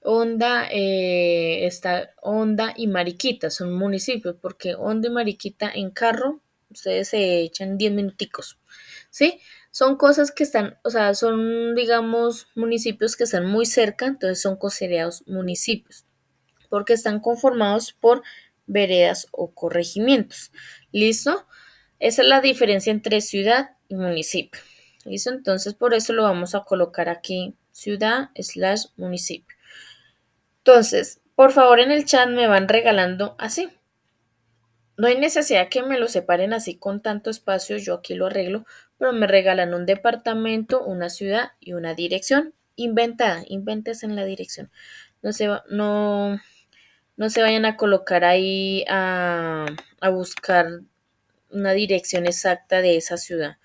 Honda está Honda y Mariquita, son municipios, porque Honda y Mariquita en carro, ustedes se echan 10 minuticos, ¿sí? Son cosas que están, o sea, son, digamos, municipios que están muy cerca, entonces son considerados municipios porque están conformados por veredas o corregimientos. ¿Listo? Esa es la diferencia entre ciudad y municipio. ¿Listo? Entonces por eso lo vamos a colocar aquí, ciudad slash municipio. Entonces, por favor en el chat me van regalando así. No hay necesidad que me lo separen así con tanto espacio, yo aquí lo arreglo, pero me regalan un departamento, una ciudad y una dirección inventada, inventes en la dirección. No se, no se vayan a colocar ahí a buscar una dirección exacta de esa ciudad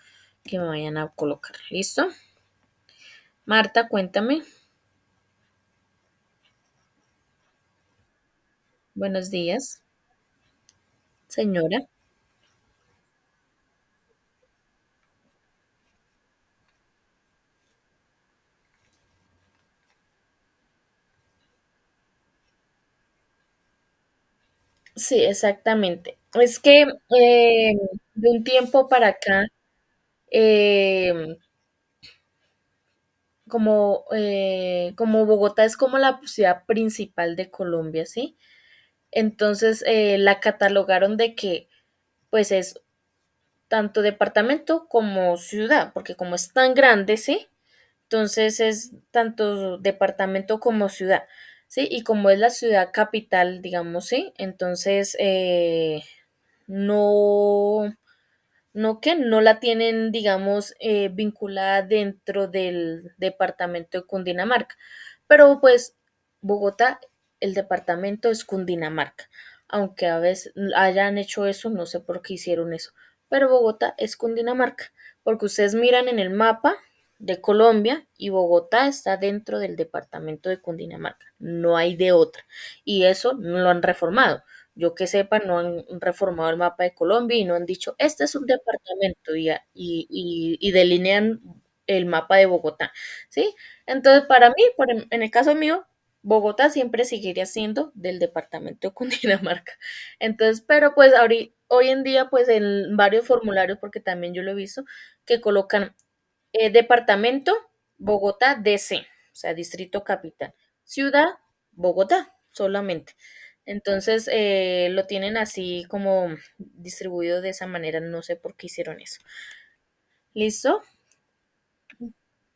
que me vayan a colocar. ¿Listo? Marta, cuéntame. Buenos días, señora. Sí, exactamente. Es que de un tiempo para acá, eh, como Bogotá es como la ciudad principal de Colombia, ¿sí? Entonces la catalogaron de que pues es tanto departamento como ciudad, porque como es tan grande, ¿sí? Entonces es tanto departamento como ciudad, ¿sí? Y como es la ciudad capital, digamos, ¿sí? Entonces no, no la tienen, digamos, vinculada dentro del departamento de Cundinamarca. Pero pues Bogotá, el departamento es Cundinamarca. Aunque a veces hayan hecho eso, no sé por qué hicieron eso. Pero Bogotá es Cundinamarca. Porque ustedes miran en el mapa de Colombia y Bogotá está dentro del departamento de Cundinamarca. No hay de otra. Y eso no lo han reformado. Yo que sepa, no han reformado el mapa de Colombia y no han dicho, este es un departamento y delinean el mapa de Bogotá, ¿sí? Entonces, para mí, en el caso mío, Bogotá siempre seguiría siendo del departamento de Cundinamarca. Entonces, pero pues hoy en día, pues en varios formularios, porque también yo lo he visto, que colocan departamento Bogotá DC, o sea, Distrito Capital. Ciudad Bogotá solamente. Entonces lo tienen así como distribuido de esa manera. No sé por qué hicieron eso. ¿Listo?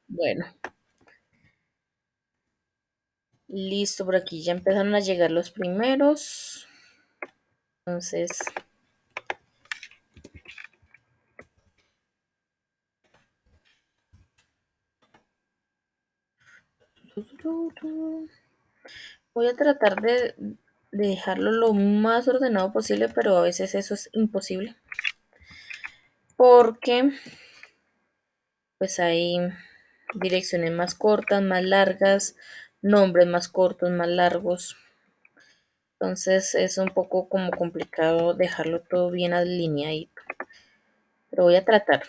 Bueno, listo. Por aquí ya empezaron a llegar los primeros. Entonces, voy a tratar de dejarlo lo más ordenado posible, pero a veces eso es imposible. Porque pues hay direcciones más cortas, más largas, nombres más cortos, más largos. Entonces es un poco como complicado dejarlo todo bien alineadito. Pero voy a tratar.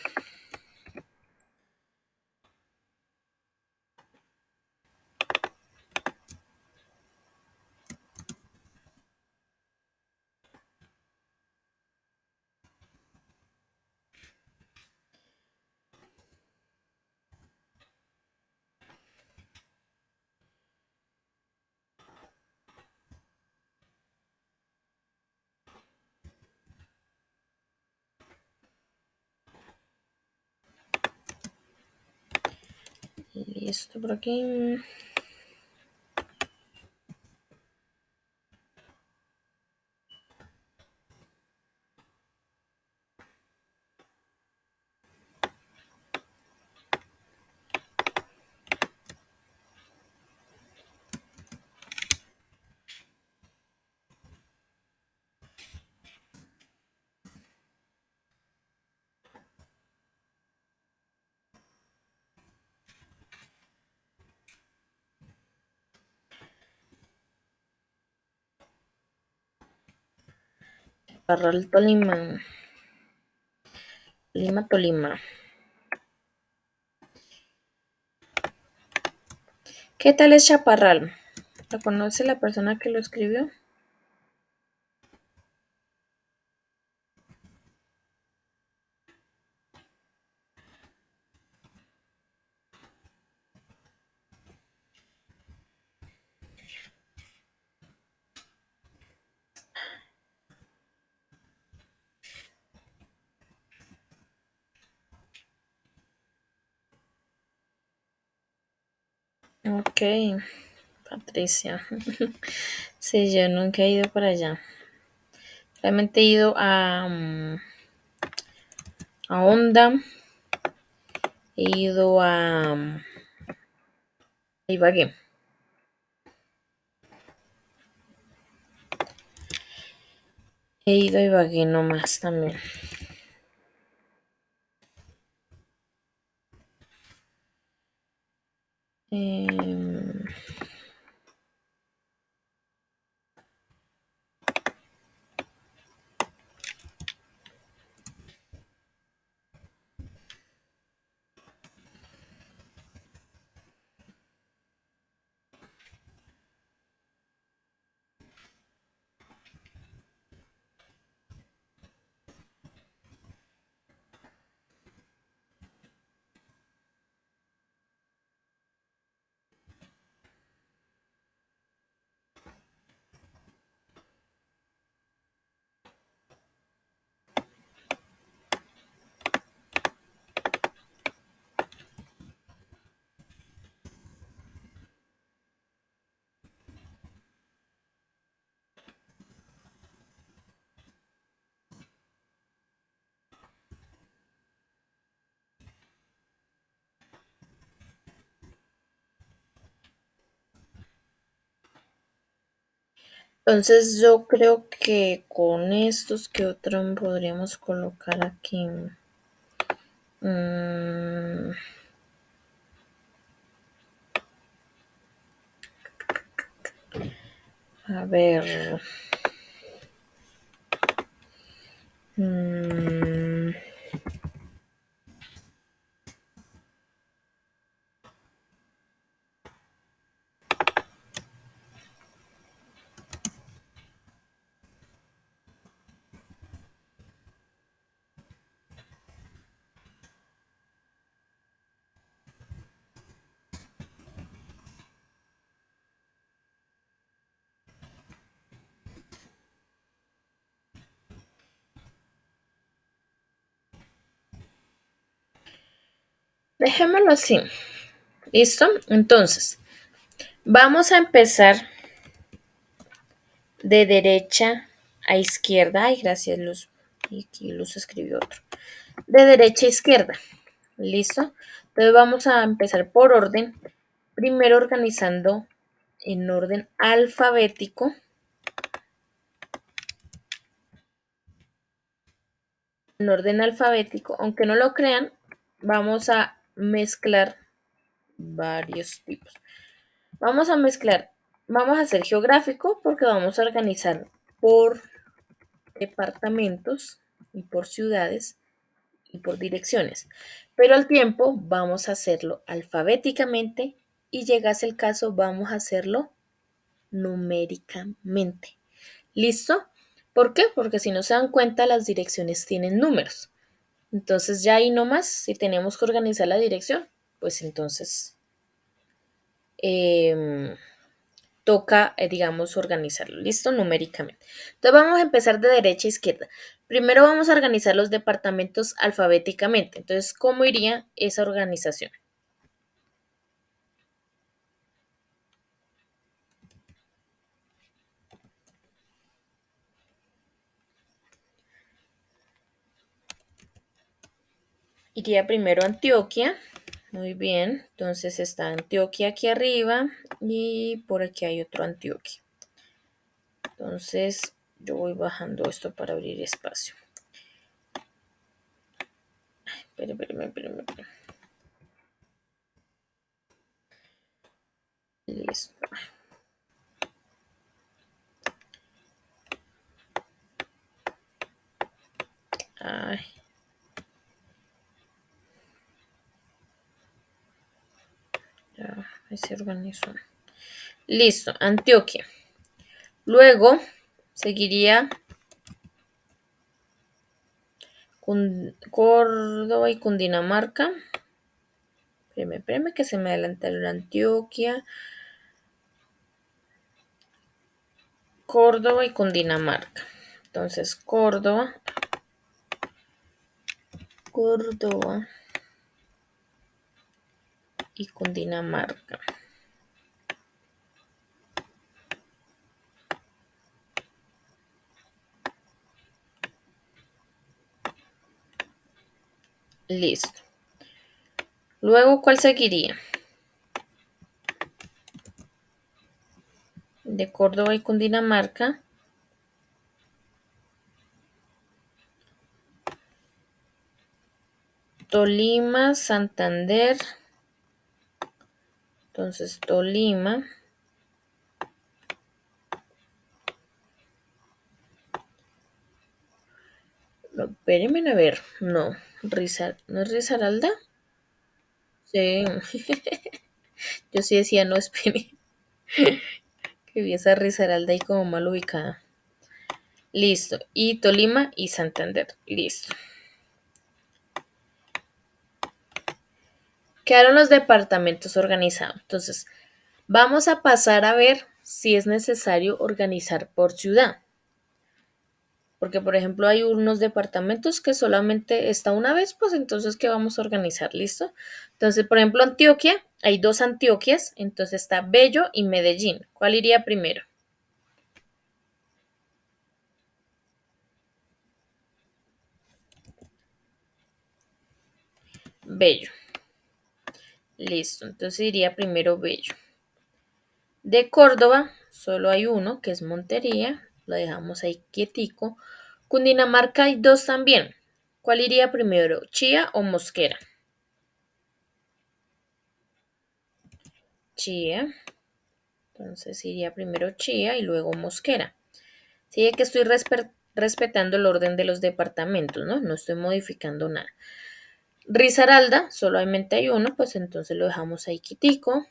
Listo por aquí. Parral Tolima. Lima, Tolima. ¿Qué tal es Chaparral? ¿Lo conoce la persona que lo escribió? Ok, Patricia. Sí, yo nunca he ido para allá. Realmente he ido a Honda, he ido a Ibagué. He ido a Ibagué nomás también. Em, entonces yo creo que con estos, ¿qué otro podríamos colocar aquí? Mm, a ver. mm, Dejémoslo así. ¿Listo? Entonces, vamos a empezar de derecha a izquierda. Ay, gracias, Luz. Y aquí Luz escribió otro. De derecha a izquierda. ¿Listo? Entonces vamos a empezar por orden. Primero organizando en orden alfabético. En orden alfabético, aunque no lo crean, vamos a mezclar varios tipos. Vamos a mezclar Vamos a hacer geográfico porque vamos a organizar por departamentos y por ciudades y por direcciones. Pero al tiempo vamos a hacerlo alfabéticamente y llegase el caso vamos a hacerlo numéricamente. ¿Listo? ¿Por qué? Porque si no se dan cuenta las direcciones tienen números. Entonces ya ahí nomás, si tenemos que organizar la dirección, pues entonces eh, toca, digamos, organizarlo, ¿listo? Numéricamente. Entonces vamos a empezar de derecha a izquierda. Primero vamos a organizar los departamentos alfabéticamente. Entonces, ¿cómo iría esa organización? Iría primero Antioquia. Muy bien. Entonces está Antioquia aquí arriba y por aquí hay otro Antioquia. Entonces yo voy bajando esto para abrir espacio. Espérame. Listo. Ay, ya, ahí se organizó. Listo, Antioquia. Luego seguiría Córdoba y Cundinamarca. Espérame que se me adelantaron Antioquia, Córdoba y Cundinamarca. Entonces, Córdoba y Cundinamarca. Listo. Luego, ¿cuál seguiría? De Córdoba y Cundinamarca. Tolima, Santander. Entonces, Tolima. No, espérenme a ver. No, ¿no es Risaralda? Sí, yo sí decía, no, espere, que vi esa Risaralda ahí como mal ubicada. Listo. Y Tolima y Santander. Listo. Quedaron los departamentos organizados. Entonces, vamos a pasar a ver si es necesario organizar por ciudad. Porque, por ejemplo, hay unos departamentos que solamente está una vez, pues entonces, ¿qué vamos a organizar? ¿Listo? Entonces, por ejemplo, Antioquia, hay dos Antioquias, entonces está Bello y Medellín. ¿Cuál iría primero? Bello. Listo, entonces iría primero Bello. De Córdoba, solo hay uno, que es Montería, lo dejamos ahí quietico. Cundinamarca hay dos también. ¿Cuál iría primero, Chía o Mosquera? Chía, entonces iría primero Chía y luego Mosquera. Sigue que estoy respetando el orden de los departamentos, ¿no? No estoy modificando nada. Risaralda, solamente hay uno, pues entonces lo dejamos ahí quitico.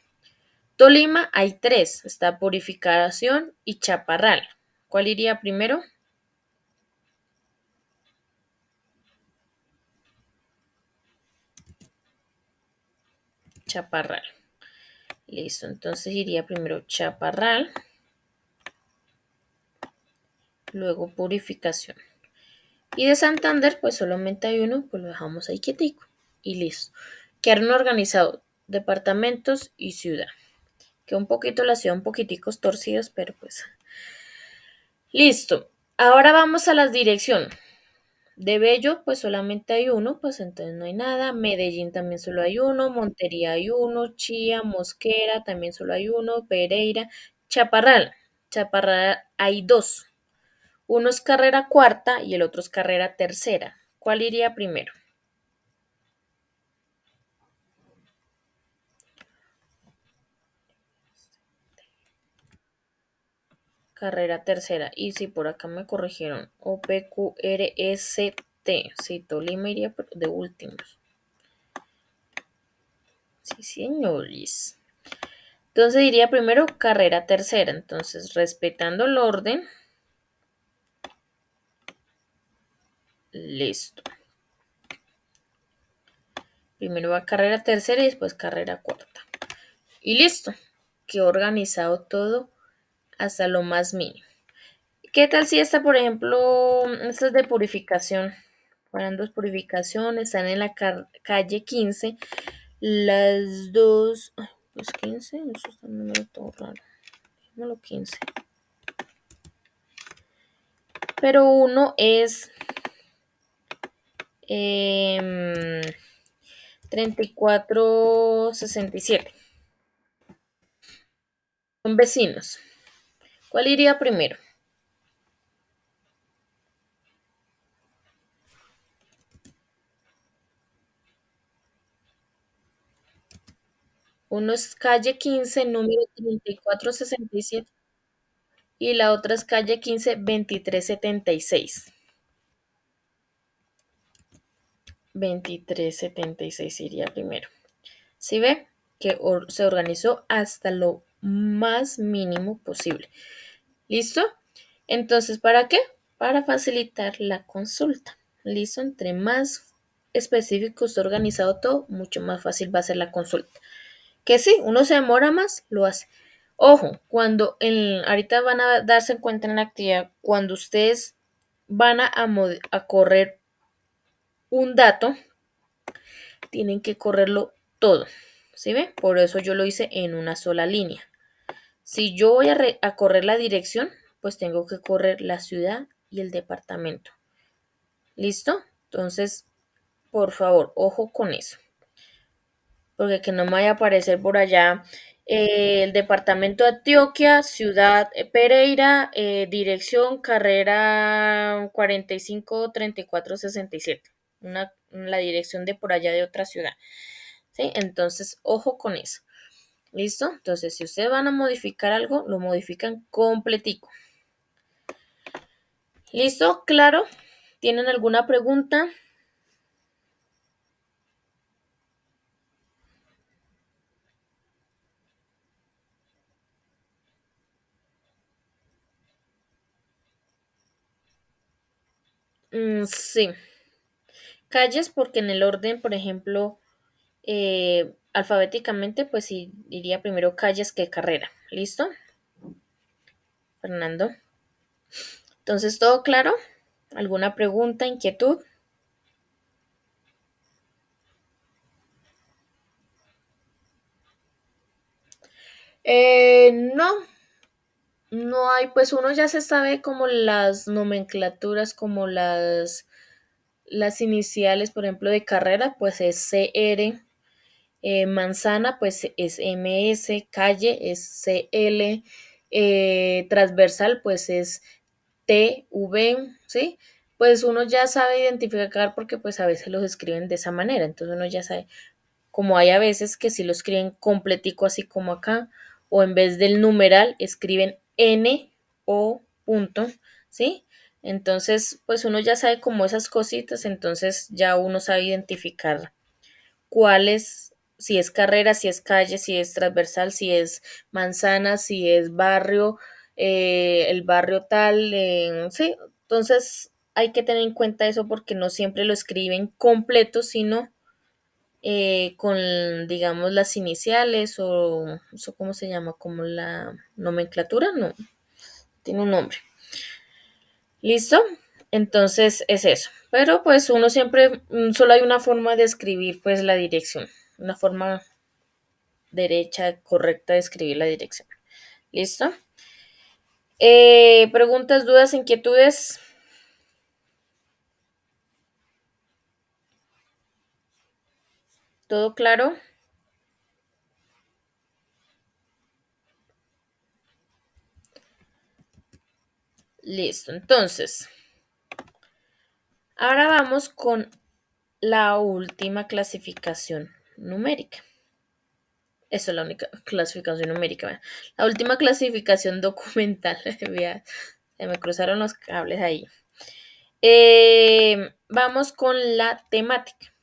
Tolima hay tres, está Purificación y Chaparral. ¿Cuál iría primero? Chaparral. Listo, entonces iría primero Chaparral, luego Purificación. Y de Santander, pues solamente hay uno, pues lo dejamos ahí quietico. Y listo. Quedaron organizados departamentos y ciudad. Que un poquito la ciudad, un poquiticos torcidos, pero pues. Listo. Ahora vamos a las direcciones. De Bello, pues solamente hay uno, pues entonces no hay nada. Medellín también solo hay uno. Montería hay uno. Chía, Mosquera también solo hay uno. Pereira, Chaparral. Chaparral hay dos. Uno es carrera cuarta y el otro es carrera tercera. ¿Cuál iría primero? carrera tercera. Y si por acá me corrigieron, OPQRST. Sí, Tolima iría de últimos. Sí, señores. Entonces diría primero carrera tercera. Entonces, respetando el orden. Listo. Primero va carrera tercera y después carrera cuarta. Y listo. Quedó organizado todo hasta lo más mínimo. ¿Qué tal si esta, por ejemplo, esta es de purificación? Fueran dos purificaciones, están en la calle 15. Las dos. Ay, pues 15, eso está un número todo raro. Déjamelo 15. Pero uno es 3467. Son vecinos. ¿Cuál iría primero? Uno es calle 15, número 3467, y la otra es calle 15, 2376. 2376 iría primero. ¿Sí ve? Que se organizó hasta lo más mínimo posible. ¿Listo? Entonces, ¿para qué? Para facilitar la consulta. ¿Listo? Entre más específico esté organizado todo, mucho más fácil va a ser la consulta. Que sí, uno se demora más, lo hace. Ojo, ahorita van a darse cuenta en la actividad, cuando ustedes van a correr un dato, tienen que correrlo todo. ¿Sí ve? Por eso yo lo hice en una sola línea. Si yo voy a correr la dirección, pues tengo que correr la ciudad y el departamento. ¿Listo? Entonces, por favor, ojo con eso. Porque que no me vaya a aparecer por allá el departamento de Antioquia, ciudad Pereira, dirección carrera 453467. La dirección de por allá de otra ciudad. ¿Sí? Entonces, ojo con eso. ¿Listo? Entonces, si ustedes van a modificar algo, lo modifican completico. ¿Listo? ¿Claro? ¿Tienen alguna pregunta? Sí. Calles, porque en el orden, por ejemplo, alfabéticamente, pues sí, iría primero calles que carrera. ¿Listo? Fernando. Entonces, ¿todo claro? ¿Alguna pregunta, inquietud? No, no hay, pues uno ya se sabe como las nomenclaturas, como las iniciales, por ejemplo, de carrera, pues es CR. Manzana, pues es MS, calle es CL, transversal, pues es TV, ¿sí? Pues uno ya sabe identificar porque pues a veces los escriben de esa manera, entonces uno ya sabe, como hay a veces que si lo escriben completico así como acá, o en vez del numeral escriben N o punto, ¿sí? Entonces, pues uno ya sabe como esas cositas, entonces ya uno sabe identificar cuál es, si es carrera, si es calle, si es transversal, si es manzana, si es barrio, el barrio tal, sí. Entonces hay que tener en cuenta eso porque no siempre lo escriben completo, sino con, digamos, las iniciales o eso, ¿cómo se llama? Como la nomenclatura, no, tiene un nombre. ¿Listo? Entonces es eso. Pero pues uno siempre, solo hay una forma de escribir pues la dirección, una forma derecha correcta de escribir la dirección. ¿Listo? Preguntas, dudas, inquietudes. ¿Todo claro? Listo. Entonces, ahora vamos con la última clasificación numérica. Eso es la única clasificación numérica. Vea. La última clasificación documental. Vea, se me cruzaron los cables ahí. Vamos con la temática.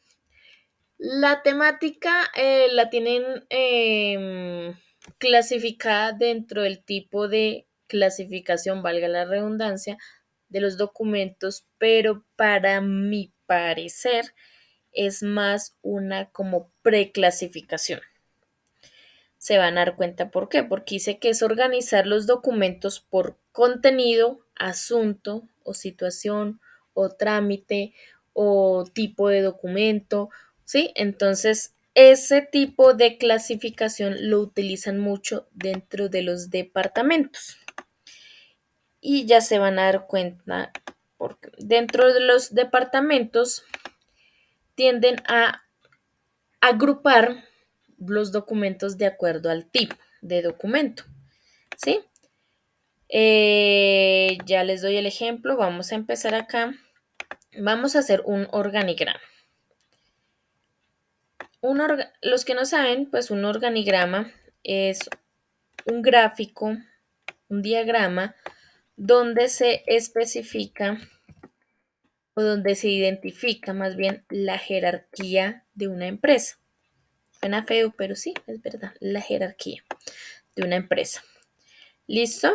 La temática la tienen clasificada dentro del tipo de clasificación, valga la redundancia, de los documentos, pero para mi parecer es más una como preclasificación. Se van a dar cuenta por qué, porque dice que es organizar los documentos por contenido, asunto o situación o trámite o tipo de documento, ¿sí? Entonces, ese tipo de clasificación lo utilizan mucho dentro de los departamentos y ya se van a dar cuenta porque dentro de los departamentos tienden a agrupar los documentos de acuerdo al tipo de documento, ¿sí? Ya les doy el ejemplo, vamos a empezar acá. Vamos a hacer un organigrama. Los que no saben, pues un organigrama es un gráfico, un diagrama, donde se especifica o donde se identifica más bien la jerarquía de una empresa. Suena feo, pero sí, es verdad, la jerarquía de una empresa. ¿Listo?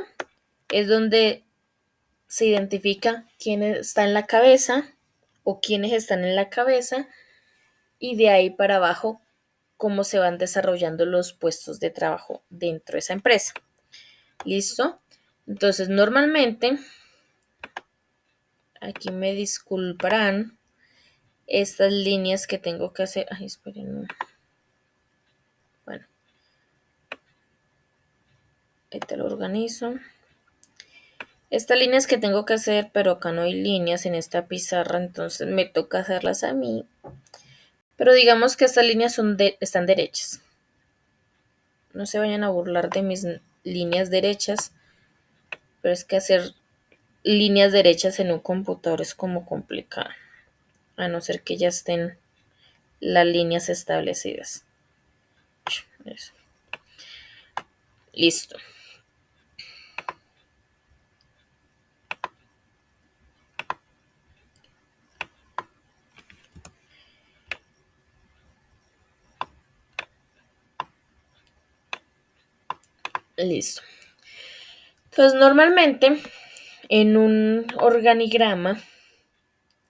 Es donde se identifica quién está en la cabeza o quiénes están en la cabeza y de ahí para abajo cómo se van desarrollando los puestos de trabajo dentro de esa empresa. ¿Listo? Entonces, normalmente, aquí me disculparán estas líneas que tengo que hacer. Ay, esperen. No. Bueno, ahí te lo organizo. Estas líneas que tengo que hacer, pero acá no hay líneas en esta pizarra, entonces me toca hacerlas a mí. Pero digamos que estas líneas están derechas. No se vayan a burlar de mis líneas derechas, pero es que hacer líneas derechas en un computador es como complicado, a no ser que ya estén las líneas establecidas. Eso. Listo. Listo. Entonces, normalmente en un organigrama,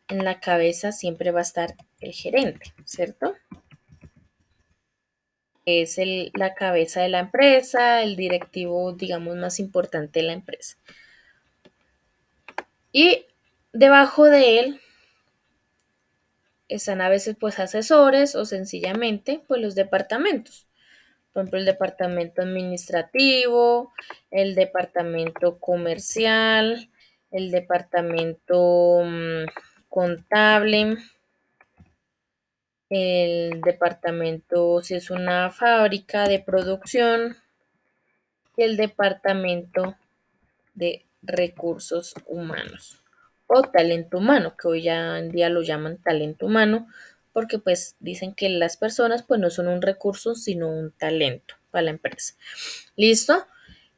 en la cabeza siempre va a estar el gerente, ¿cierto? Es la cabeza de la empresa, el directivo, digamos, más importante de la empresa. Y debajo de él están a veces pues asesores o sencillamente pues los departamentos. Por ejemplo, el departamento administrativo, el departamento comercial, el departamento contable, el departamento si es una fábrica de producción y el departamento de recursos humanos o talento humano, que hoy ya en día lo llaman talento humano, porque pues dicen que las personas pues no son un recurso, sino un talento para la empresa. ¿Listo?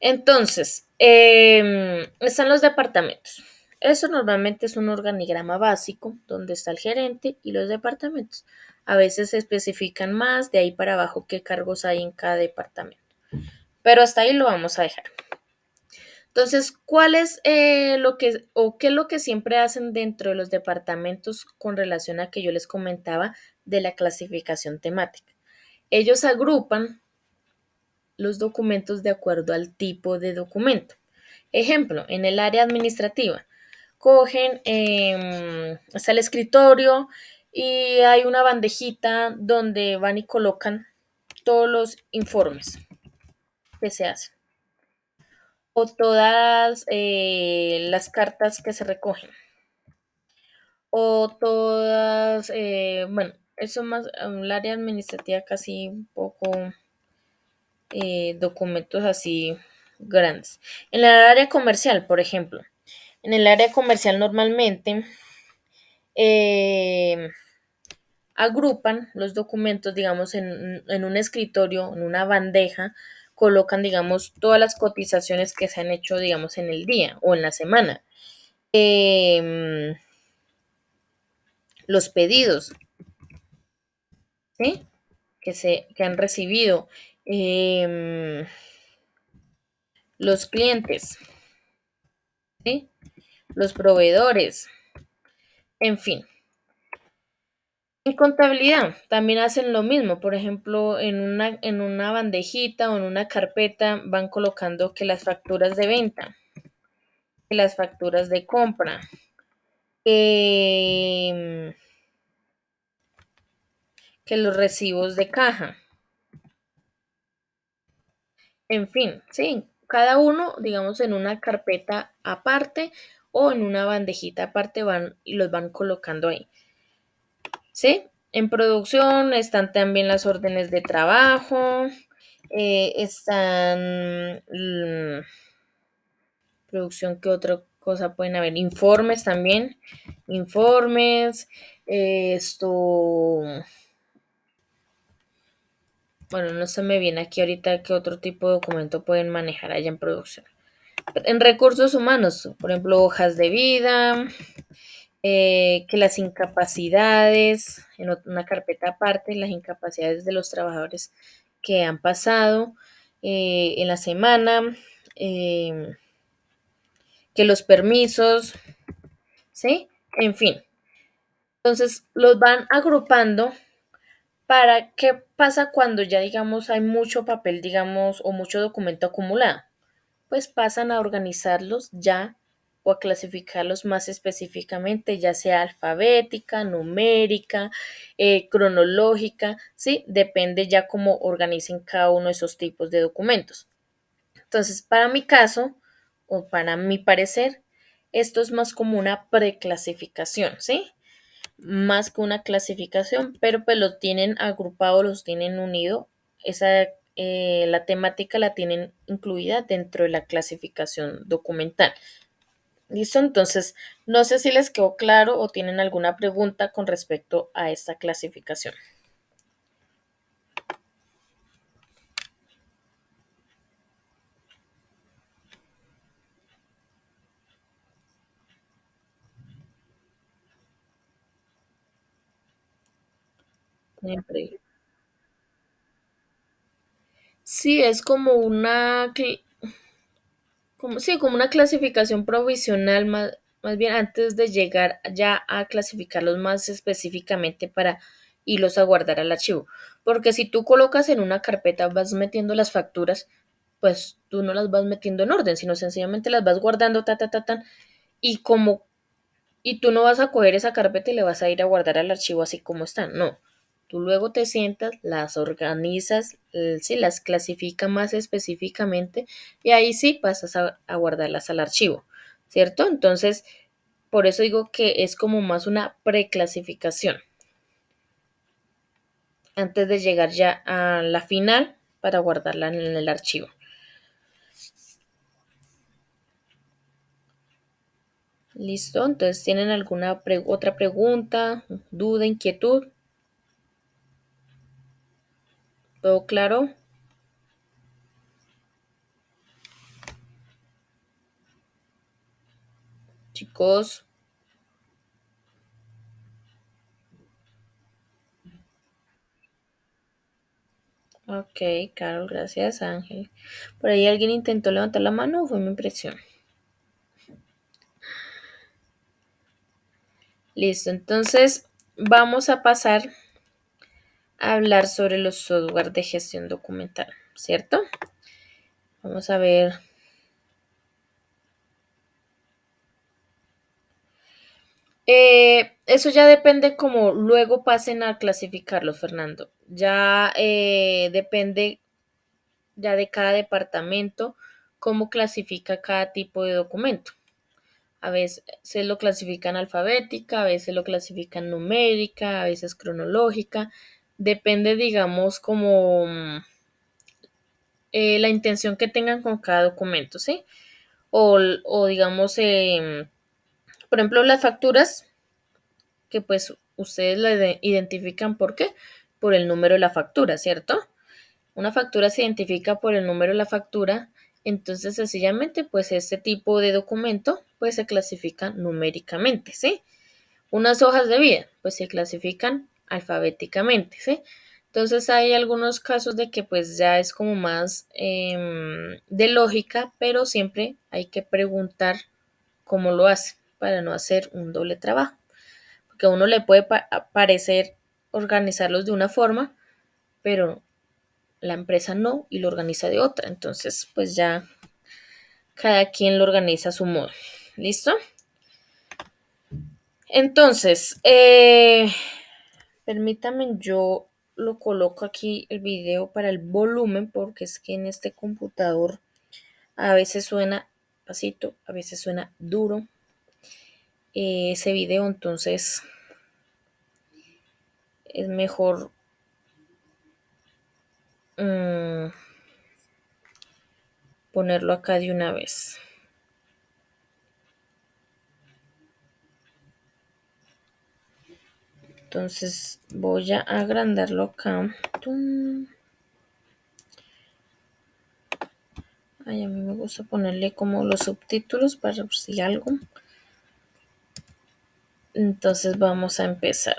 Entonces, están los departamentos. Eso normalmente es un organigrama básico donde está el gerente y los departamentos. A veces se especifican más de ahí para abajo qué cargos hay en cada departamento. Pero hasta ahí lo vamos a dejar. Entonces, ¿cuál es lo que, o qué es lo que siempre hacen dentro de los departamentos con relación a que yo les comentaba de la clasificación temática? Ellos agrupan los documentos de acuerdo al tipo de documento. Ejemplo, en el área administrativa, cogen, está el escritorio y hay una bandejita donde van y colocan todos los informes que se hacen o todas las cartas que se recogen o todas, bueno, eso más, el área administrativa casi un poco documentos así grandes. En el área comercial, por ejemplo, en el área comercial normalmente eh, agrupan los documentos, digamos, en un escritorio, en una bandeja, colocan, digamos, todas las cotizaciones que se han hecho, digamos, en el día o en la semana. Los pedidos, ¿sí? Que han recibido. em, los clientes, ¿sí? Los proveedores, en fin. En contabilidad también hacen lo mismo, por ejemplo, en una bandejita o en una carpeta van colocando que las facturas de venta, que las facturas de compra, que, que los recibos de caja, en fin, sí, cada uno, digamos, en una carpeta aparte o en una bandejita aparte van y los van colocando ahí. ¿Sí? En producción están también las órdenes de trabajo, están producción, ¿qué otra cosa pueden haber? Informes también, informes, esto, bueno, no se me viene aquí ahorita qué otro tipo de documento pueden manejar allá en producción. En recursos humanos, por ejemplo, hojas de vida, que las incapacidades, en una carpeta aparte, las incapacidades de los trabajadores que han pasado en la semana, eh, que los permisos, ¿sí? En fin. Entonces los van agrupando para qué pasa cuando ya, digamos, hay mucho papel, digamos, o mucho documento acumulado. Pues pasan a organizarlos ya o a clasificarlos más específicamente, ya sea alfabética, numérica, cronológica, ¿sí? Depende ya cómo organicen cada uno de esos tipos de documentos. Entonces, para mi caso, o para mi parecer, esto es más como una preclasificación, ¿sí? Más que una clasificación, pero pues los tienen agrupado, los tienen unido. Esa, la temática la tienen incluida dentro de la clasificación documental. ¿Listo? Entonces, no sé si les quedó claro o tienen alguna pregunta con respecto a esta clasificación. Siempre. Sí, es como como, sí, como una clasificación provisional, más bien antes de llegar ya a clasificarlos más específicamente para irlos a guardar al archivo. Porque si tú colocas en una carpeta, vas metiendo las facturas, pues tú no las vas metiendo en orden, sino sencillamente las vas guardando, y como, y tú no vas a coger esa carpeta y le vas a ir a guardar al archivo así como están, no. Tú luego te sientas, las organizas, sí, las clasifica más específicamente y ahí sí pasas a guardarlas al archivo, ¿cierto? Entonces, por eso digo que es como más una preclasificación antes de llegar ya a la final para guardarla en el archivo. ¿Listo? Entonces, ¿tienen alguna otra pregunta, duda, inquietud? ¿Todo claro? Chicos, ok, Carol, gracias, Ángel. Por ahí alguien intentó levantar la mano o fue mi impresión. Listo, entonces vamos a pasar a hablar sobre los software de gestión documental, ¿cierto? Vamos a ver. Eso ya depende como luego pasen a clasificarlo, Fernando. Ya depende ya de cada departamento cómo clasifica cada tipo de documento. A veces se lo clasifican alfabética, a veces lo clasifican numérica, a veces cronológica. Depende, digamos, como la intención que tengan con cada documento, ¿sí? O digamos, por ejemplo, las facturas, que pues ustedes la identifican, ¿por qué? Por el número de la factura, ¿cierto? Una factura se identifica por el número de la factura, entonces sencillamente pues este tipo de documento pues se clasifica numéricamente, ¿sí? Unas hojas de vida pues se clasifican alfabéticamente, ¿sí? Entonces hay algunos casos de que pues ya es como más de lógica, pero siempre hay que preguntar cómo lo hace para no hacer un doble trabajo, porque a uno le puede parecer organizarlos de una forma, pero la empresa no y lo organiza de otra. Entonces, pues ya cada quien lo organiza a su modo. ¿Listo? Entonces, permítame, yo lo coloco aquí el video para el volumen, porque es que en este computador a veces suena pasito, a veces suena duro ese video, entonces es mejor mmm, ponerlo acá de una vez. Entonces voy a agrandarlo acá. ¡Tum! Ay, a mí me gusta ponerle como los subtítulos para ver si algo. Entonces vamos a empezar.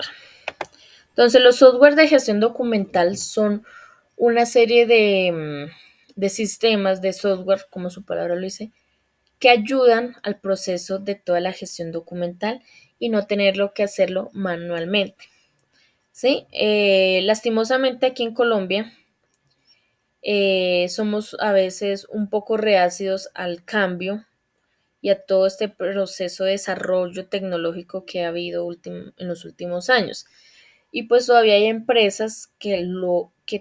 Entonces los software de gestión documental son una serie de sistemas de software, como su palabra lo dice, que ayudan al proceso de toda la gestión documental y no tenerlo que hacerlo manualmente. ¿Sí? Lastimosamente aquí en Colombia somos a veces un poco reacios al cambio y a todo este proceso de desarrollo tecnológico que ha habido en los últimos años. Y pues todavía hay empresas que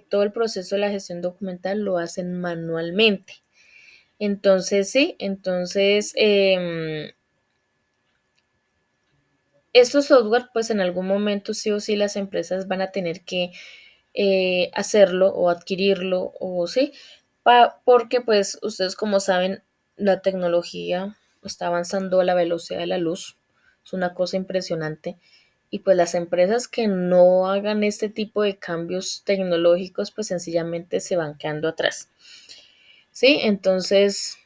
todo el proceso de la gestión documental lo hacen manualmente. Entonces, sí, estos software, pues en algún momento sí o sí las empresas van a tener que hacerlo o adquirirlo o sí, porque pues ustedes como saben, la tecnología está avanzando a la velocidad de la luz, es una cosa impresionante y pues las empresas que no hagan este tipo de cambios tecnológicos pues sencillamente se van quedando atrás. Sí, entonces,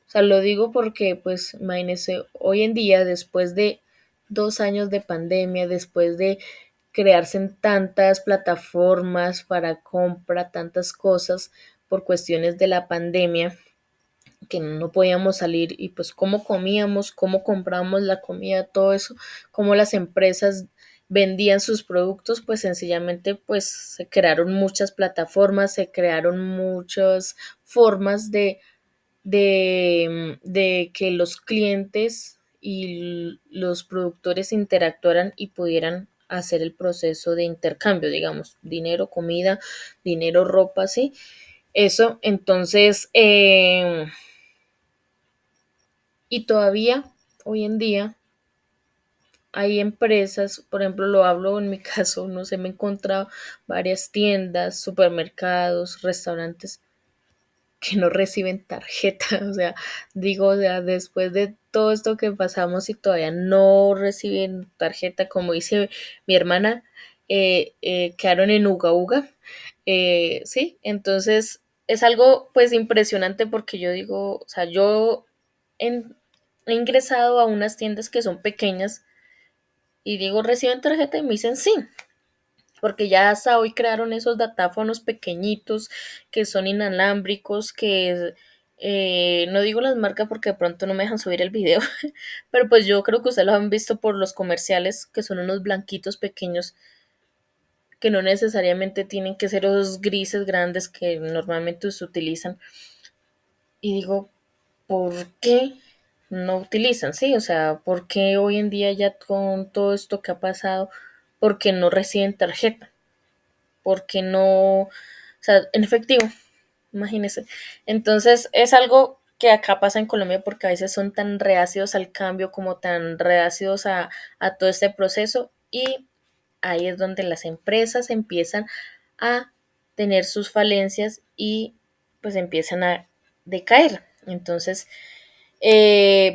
o sea, lo digo porque pues imagínense, hoy en día después de 2 años de pandemia, después de crearse en tantas plataformas para compra, tantas cosas por cuestiones de la pandemia, que no podíamos salir y pues cómo comíamos, cómo comprábamos la comida, todo eso, cómo las empresas vendían sus productos, pues sencillamente pues se crearon muchas plataformas, se crearon muchas formas de que los clientes y los productores interactuaran y pudieran hacer el proceso de intercambio, digamos, dinero, comida, dinero, ropa, ¿sí? Eso, entonces, y todavía, hoy en día, hay empresas, por ejemplo, lo hablo en mi caso, no sé, me he encontrado varias tiendas, supermercados, restaurantes que no reciben tarjeta, o sea, digo, o sea, después de todo esto que pasamos y todavía no reciben tarjeta, como dice mi hermana, quedaron en uga uga, sí, entonces es algo pues impresionante porque yo digo, o sea, yo he ingresado a unas tiendas que son pequeñas y digo, ¿reciben tarjeta? Y me dicen sí, porque ya hasta hoy crearon esos datáfonos pequeñitos que son inalámbricos, que no digo las marcas porque de pronto no me dejan subir el video, pero pues yo creo que ustedes lo han visto por los comerciales, que son unos blanquitos pequeños que no necesariamente tienen que ser esos grises grandes que normalmente se utilizan. Y digo, ¿por qué no utilizan? Sí, o sea, ¿por qué hoy en día ya con todo esto que ha pasado, por qué no reciben tarjeta? Porque no, o sea, en efectivo, imagínese. Entonces es algo que acá pasa en Colombia porque a veces son tan reacios al cambio como tan reacios a todo este proceso y ahí es donde las empresas empiezan a tener sus falencias y pues empiezan a decaer. Entonces,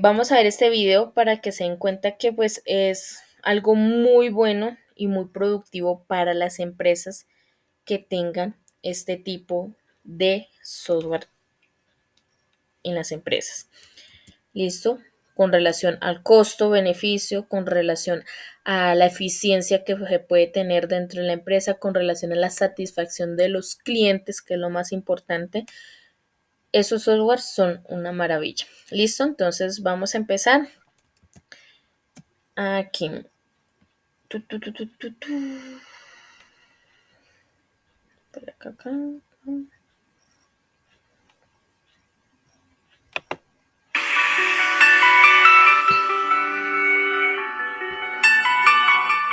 vamos a ver este video para que se den cuenta que pues es algo muy bueno y muy productivo para las empresas que tengan este tipo de software en las empresas. ¿Listo? Con relación al costo-beneficio, con relación a la eficiencia que se puede tener dentro de la empresa, con relación a la satisfacción de los clientes, que es lo más importante. Esos softwares son una maravilla. ¿Listo? Entonces vamos a empezar. Aquí. Tu, tu, tu, tu, tu, tu. Por acá, acá.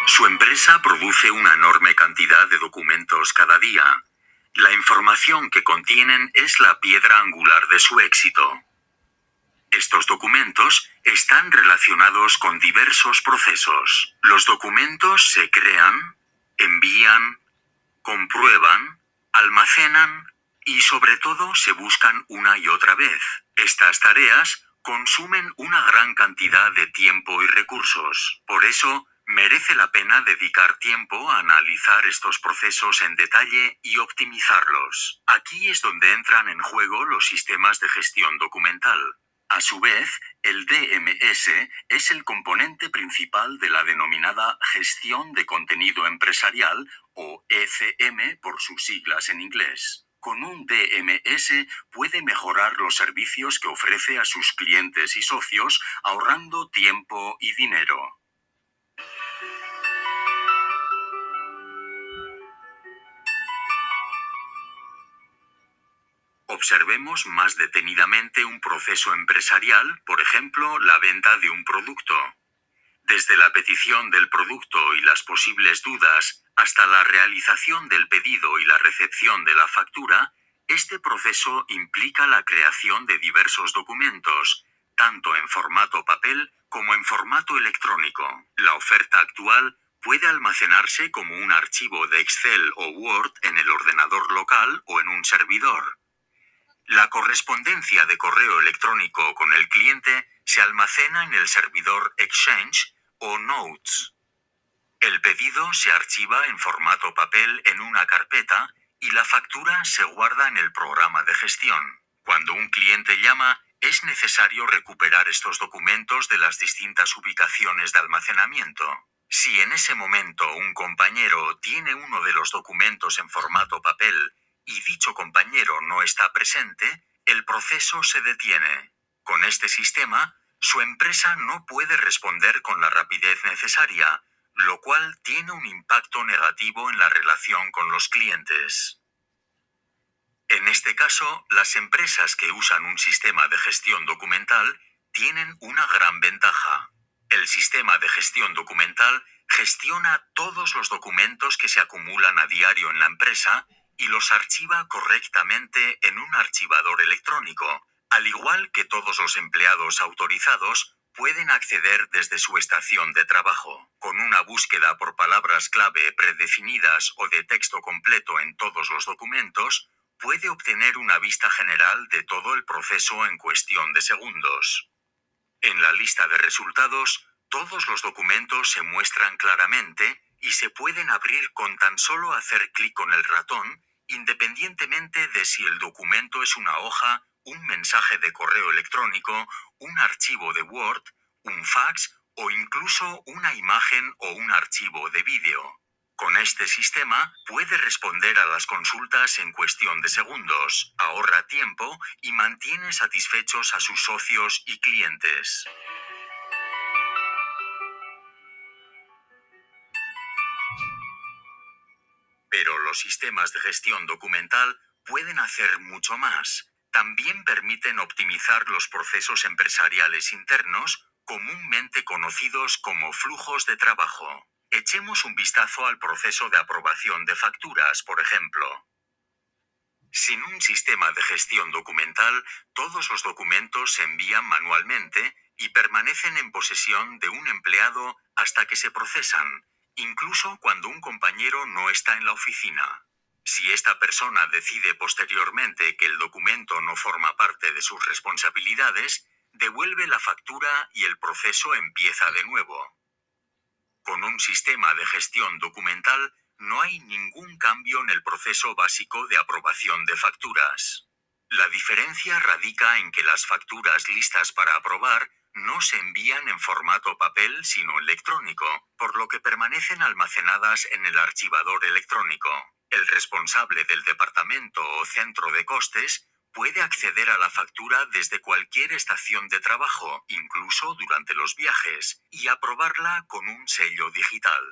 Su empresa produce una enorme cantidad de documentos cada día. La información que contienen es la piedra angular de su éxito. Estos documentos están relacionados con diversos procesos. Los documentos se crean, envían, comprueban, almacenan y sobre todo se buscan una y otra vez. Estas tareas consumen una gran cantidad de tiempo y recursos. Por eso, merece la pena dedicar tiempo a analizar estos procesos en detalle y optimizarlos. Aquí es donde entran en juego los sistemas de gestión documental. A su vez, el DMS es el componente principal de la denominada gestión de contenido empresarial, o ECM por sus siglas en inglés. Con un DMS puede mejorar los servicios que ofrece a sus clientes y socios, ahorrando tiempo y dinero. Observemos más detenidamente un proceso empresarial, por ejemplo, la venta de un producto. Desde la petición del producto y las posibles dudas, hasta la realización del pedido y la recepción de la factura, este proceso implica la creación de diversos documentos, tanto en formato papel como en formato electrónico. La oferta actual puede almacenarse como un archivo de Excel o Word en el ordenador local o en un servidor. La correspondencia de correo electrónico con el cliente se almacena en el servidor Exchange o Notes. El pedido se archiva en formato papel en una carpeta y la factura se guarda en el programa de gestión. Cuando un cliente llama, es necesario recuperar estos documentos de las distintas ubicaciones de almacenamiento. Si en ese momento un compañero tiene uno de los documentos en formato papel y dicho compañero no está presente, el proceso se detiene. Con este sistema, su empresa no puede responder con la rapidez necesaria, lo cual tiene un impacto negativo en la relación con los clientes. En este caso, las empresas que usan un sistema de gestión documental tienen una gran ventaja. El sistema de gestión documental gestiona todos los documentos que se acumulan a diario en la empresa y los archiva correctamente en un archivador electrónico, al igual que todos los empleados autorizados pueden acceder desde su estación de trabajo. Con una búsqueda por palabras clave predefinidas o de texto completo en todos los documentos, puede obtener una vista general de todo el proceso en cuestión de segundos. En la lista de resultados, todos los documentos se muestran claramente y se pueden abrir con tan solo hacer clic con el ratón, independientemente de si el documento es una hoja, un mensaje de correo electrónico, un archivo de Word, un fax o incluso una imagen o un archivo de vídeo. Con este sistema, puede responder a las consultas en cuestión de segundos, ahorra tiempo y mantiene satisfechos a sus socios y clientes. Pero los sistemas de gestión documental pueden hacer mucho más. También permiten optimizar los procesos empresariales internos, comúnmente conocidos como flujos de trabajo. Echemos un vistazo al proceso de aprobación de facturas, por ejemplo. Sin un sistema de gestión documental, todos los documentos se envían manualmente y permanecen en posesión de un empleado hasta que se procesan, incluso cuando un compañero no está en la oficina. Si esta persona decide posteriormente que el documento no forma parte de sus responsabilidades, devuelve la factura y el proceso empieza de nuevo. Con un sistema de gestión documental no hay ningún cambio en el proceso básico de aprobación de facturas. La diferencia radica en que las facturas listas para aprobar no se envían en formato papel sino electrónico, por lo que permanecen almacenadas en el archivador electrónico. El responsable del departamento o centro de costes puede acceder a la factura desde cualquier estación de trabajo, incluso durante los viajes, y aprobarla con un sello digital.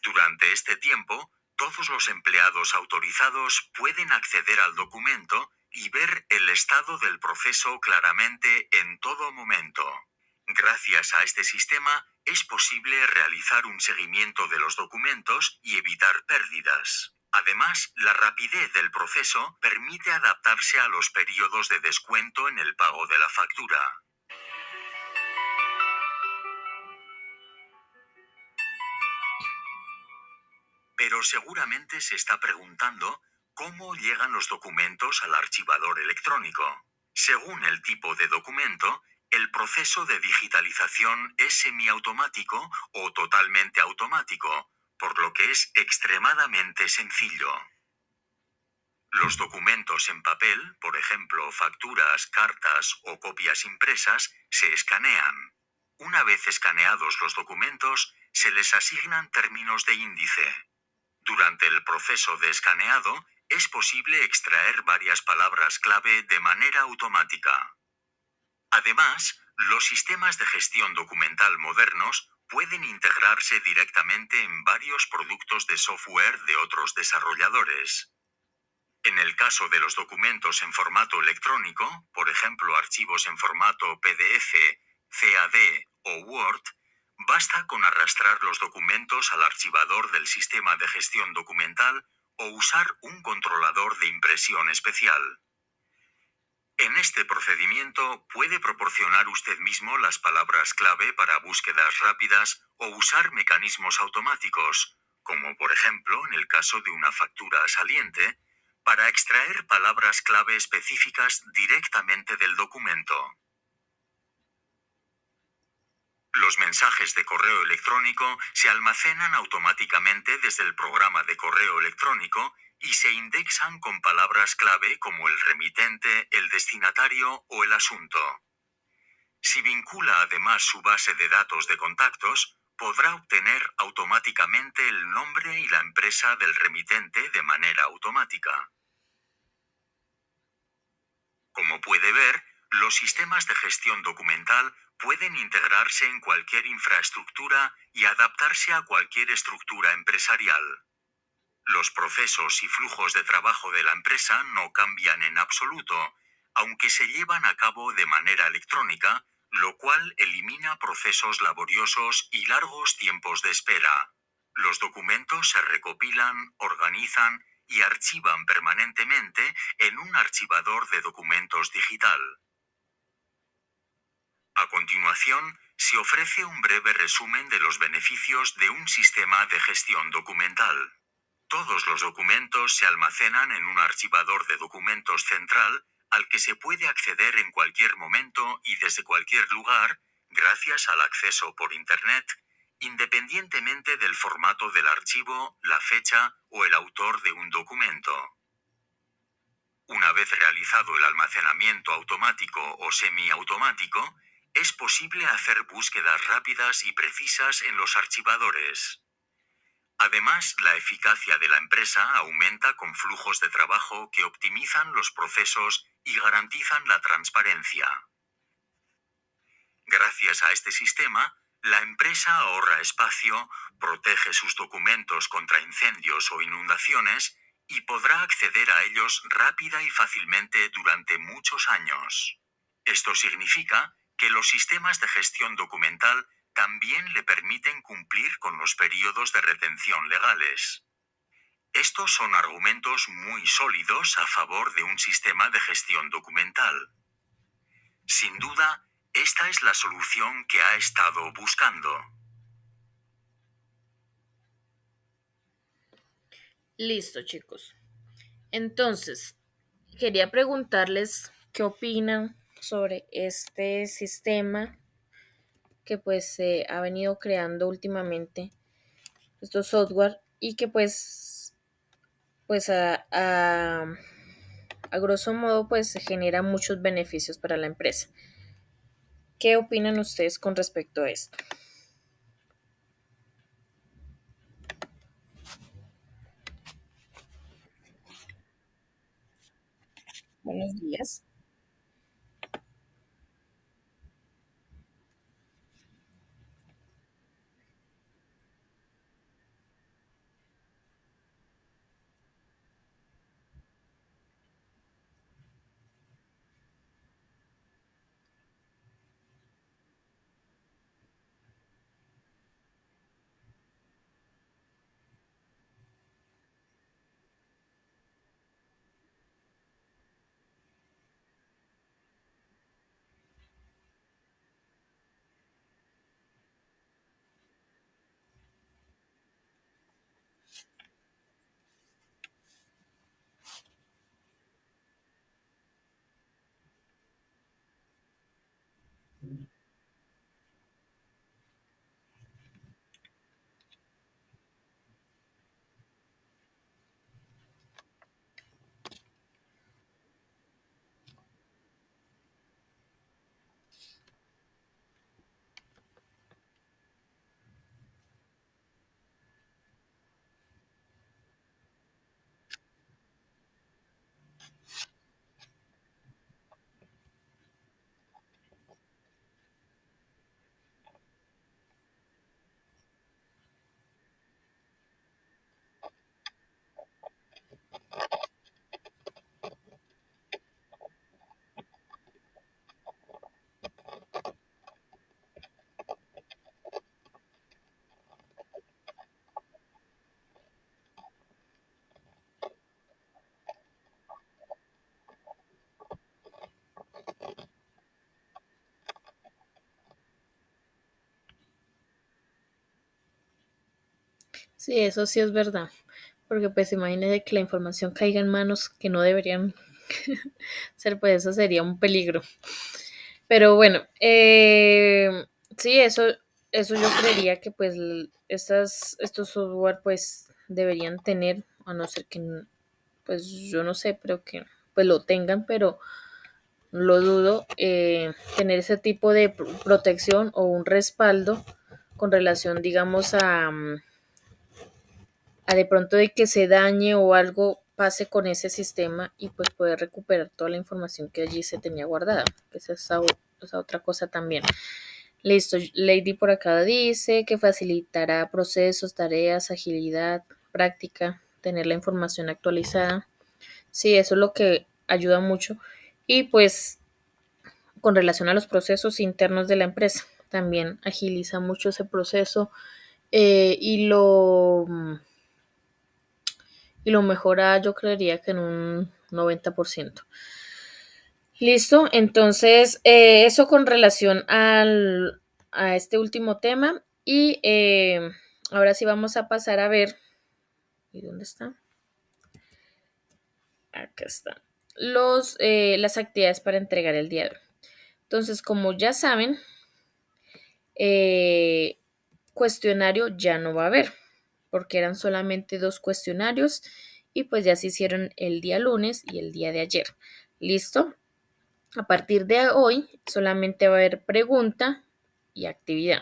Durante este tiempo, todos los empleados autorizados pueden acceder al documento y ver el estado del proceso claramente en todo momento. Gracias a este sistema, es posible realizar un seguimiento de los documentos y evitar pérdidas. Además, la rapidez del proceso permite adaptarse a los periodos de descuento en el pago de la factura. Pero seguramente se está preguntando cómo llegan los documentos al archivador electrónico. Según el tipo de documento, el proceso de digitalización es semiautomático o totalmente automático, por lo que es extremadamente sencillo. Los documentos en papel, por ejemplo, facturas, cartas o copias impresas, se escanean. Una vez escaneados los documentos, se les asignan términos de índice. Durante el proceso de escaneado, es posible extraer varias palabras clave de manera automática. Además, los sistemas de gestión documental modernos pueden integrarse directamente en varios productos de software de otros desarrolladores. En el caso de los documentos en formato electrónico, por ejemplo archivos en formato PDF, CAD o Word, basta con arrastrar los documentos al archivador del sistema de gestión documental o usar un controlador de impresión especial. En este procedimiento puede proporcionar usted mismo las palabras clave para búsquedas rápidas o usar mecanismos automáticos, como por ejemplo en el caso de una factura saliente, para extraer palabras clave específicas directamente del documento. Los mensajes de correo electrónico se almacenan automáticamente desde el programa de correo electrónico y se indexan con palabras clave como el remitente, el destinatario o el asunto. Si vincula además su base de datos de contactos, podrá obtener automáticamente el nombre y la empresa del remitente de manera automática. Como puede ver, los sistemas de gestión documental pueden integrarse en cualquier infraestructura y adaptarse a cualquier estructura empresarial. Los procesos y flujos de trabajo de la empresa no cambian en absoluto, aunque se llevan a cabo de manera electrónica, lo cual elimina procesos laboriosos y largos tiempos de espera. Los documentos se recopilan, organizan y archivan permanentemente en un archivador de documentos digital. A continuación, se ofrece un breve resumen de los beneficios de un sistema de gestión documental. Todos los documentos se almacenan en un archivador de documentos central, al que se puede acceder en cualquier momento y desde cualquier lugar, gracias al acceso por Internet, independientemente del formato del archivo, la fecha o el autor de un documento. Una vez realizado el almacenamiento automático o semiautomático, es posible hacer búsquedas rápidas y precisas en los archivadores. Además, la eficacia de la empresa aumenta con flujos de trabajo que optimizan los procesos y garantizan la transparencia. Gracias a este sistema, la empresa ahorra espacio, protege sus documentos contra incendios o inundaciones y podrá acceder a ellos rápida y fácilmente durante muchos años. Esto significa que los sistemas de gestión documental también le permiten cumplir con los periodos de retención legales. Estos son argumentos muy sólidos a favor de un sistema de gestión documental. Sin duda, esta es la solución que ha estado buscando. Listo, chicos. Entonces, quería preguntarles qué opinan sobre este sistema que pues se ha venido creando últimamente. estos software y que pues a grosso modo pues genera muchos beneficios para la empresa. ¿Qué opinan ustedes con respecto a esto? Buenos días. Sí, eso sí es verdad, porque pues imagínese que la información caiga en manos que no deberían ser, pues eso sería un peligro. Pero bueno, sí, eso yo creería que pues estos software pues deberían tener, a no ser que, pues yo no sé, pero que pues lo tengan, pero lo dudo, tener ese tipo de protección o un respaldo con relación, digamos, a de pronto de que se dañe o algo pase con ese sistema y pues poder recuperar toda la información que allí se tenía guardada. Esa otra cosa también. Listo, Lady por acá dice que facilitará procesos, tareas, agilidad, práctica, tener la información actualizada. Sí, eso es lo que ayuda mucho. Y pues con relación a los procesos internos de la empresa, también agiliza mucho ese proceso eh, y lo y lo mejora yo creería que en un 90%. Listo, entonces eso con relación a este último tema y ahora sí vamos a pasar a ver, ¿y dónde está? Acá está. Las actividades para entregar el día de hoy. Entonces, como ya saben, eh, cuestionario ya no va a haber, porque eran solamente dos cuestionarios y pues ya se hicieron el día lunes y el día de ayer. ¿Listo? A partir de hoy solamente va a haber pregunta y actividad.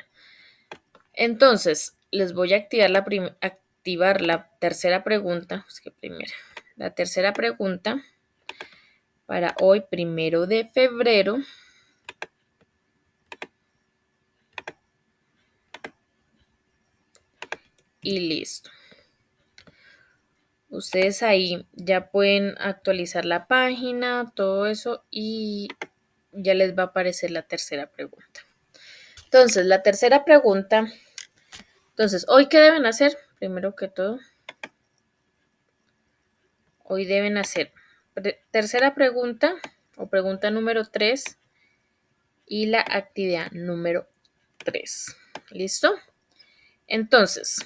Entonces, les voy a activar la tercera pregunta, la tercera pregunta para hoy, 1 de febrero. Y listo. Ustedes ahí ya pueden actualizar la página, todo eso, y ya les va a aparecer la tercera pregunta. Entonces, la tercera pregunta. Entonces, ¿hoy qué deben hacer? Primero que todo, hoy deben hacer tercera pregunta o pregunta número 3 y la actividad número 3. ¿Listo? Entonces,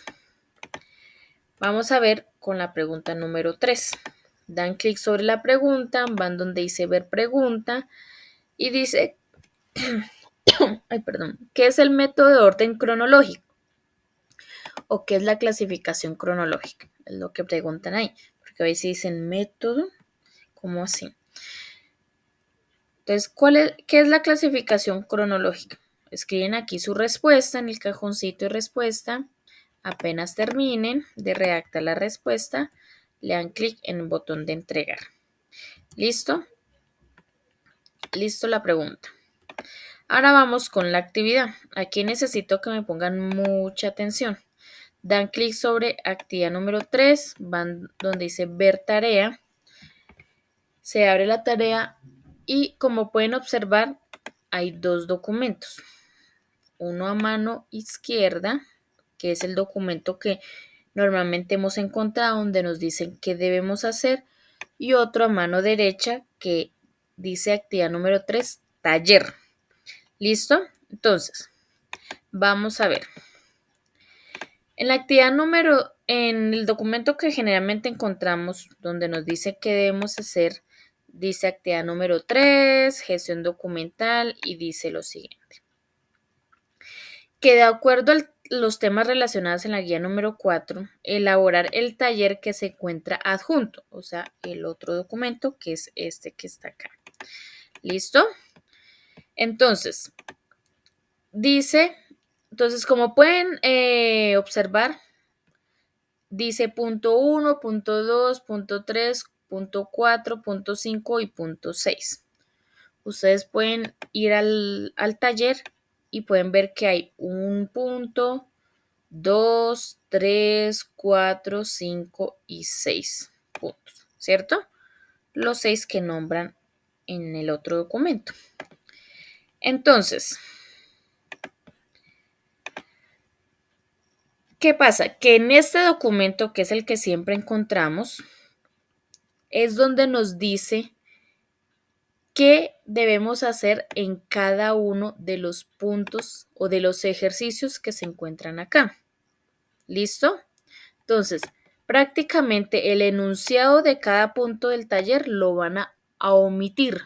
vamos a ver con la pregunta número 3. Dan clic sobre la pregunta, van donde dice ver pregunta y dice, ay, perdón, ¿qué es el método de orden cronológico? o qué es la clasificación cronológica. Es lo que preguntan ahí, porque a veces dicen método, ¿cómo así? Entonces, ¿qué es la clasificación cronológica? Escriben aquí su respuesta en el cajoncito de respuesta. Apenas terminen de redactar la respuesta, le dan clic en el botón de entregar. ¿Listo? Listo la pregunta. Ahora vamos con la actividad. Aquí necesito que me pongan mucha atención. Dan clic sobre actividad número 3, van donde dice ver tarea. Se abre la tarea y como pueden observar hay dos documentos. Uno a mano izquierda, que es el documento que normalmente hemos encontrado donde nos dicen qué debemos hacer, y otro a mano derecha que dice actividad número 3, taller. ¿Listo? Entonces, vamos a ver. En el documento que generalmente encontramos donde nos dice qué debemos hacer, dice actividad número 3, gestión documental, y dice lo siguiente. Que de acuerdo a los temas relacionados en la guía número 4, elaborar el taller que se encuentra adjunto, o sea, el otro documento que es este que está acá. ¿Listo? Entonces, como pueden observar, dice punto 1, punto 2, punto 3, punto 4, punto 5 y punto 6. Ustedes pueden ir al taller y pueden ver que hay un punto, 2, 3, 4, 5 y 6 puntos, ¿cierto? Los 6 que nombran en el otro documento. Entonces, ¿qué pasa? Que en este documento, que es el que siempre encontramos, es donde nos dice qué debemos hacer en cada uno de los puntos o de los ejercicios que se encuentran acá. ¿Listo? Entonces, prácticamente el enunciado de cada punto del taller lo van a omitir,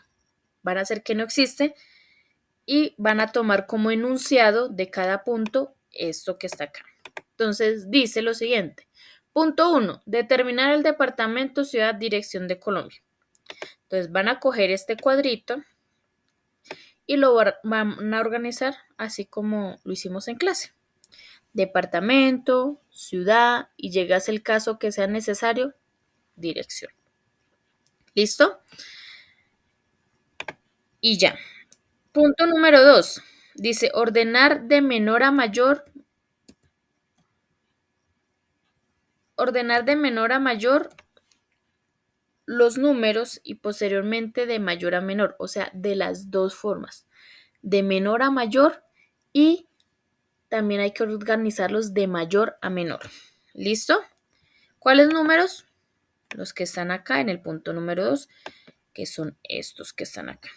van a hacer que no existe y van a tomar como enunciado de cada punto esto que está acá. Entonces, dice lo siguiente. Punto 1. Determinar el departamento, ciudad, dirección de Colombia. Entonces, van a coger este cuadrito y lo van a organizar así como lo hicimos en clase. Departamento, ciudad y llegase el caso que sea necesario, dirección. ¿Listo? Y ya. Punto número 2. Dice ordenar de menor a mayor. Ordenar de menor a mayor los números y posteriormente de mayor a menor, o sea, de las dos formas, de menor a mayor y también hay que organizarlos de mayor a menor. ¿Listo? ¿Cuáles números? Los que están acá en el punto número 2, que son estos que están acá.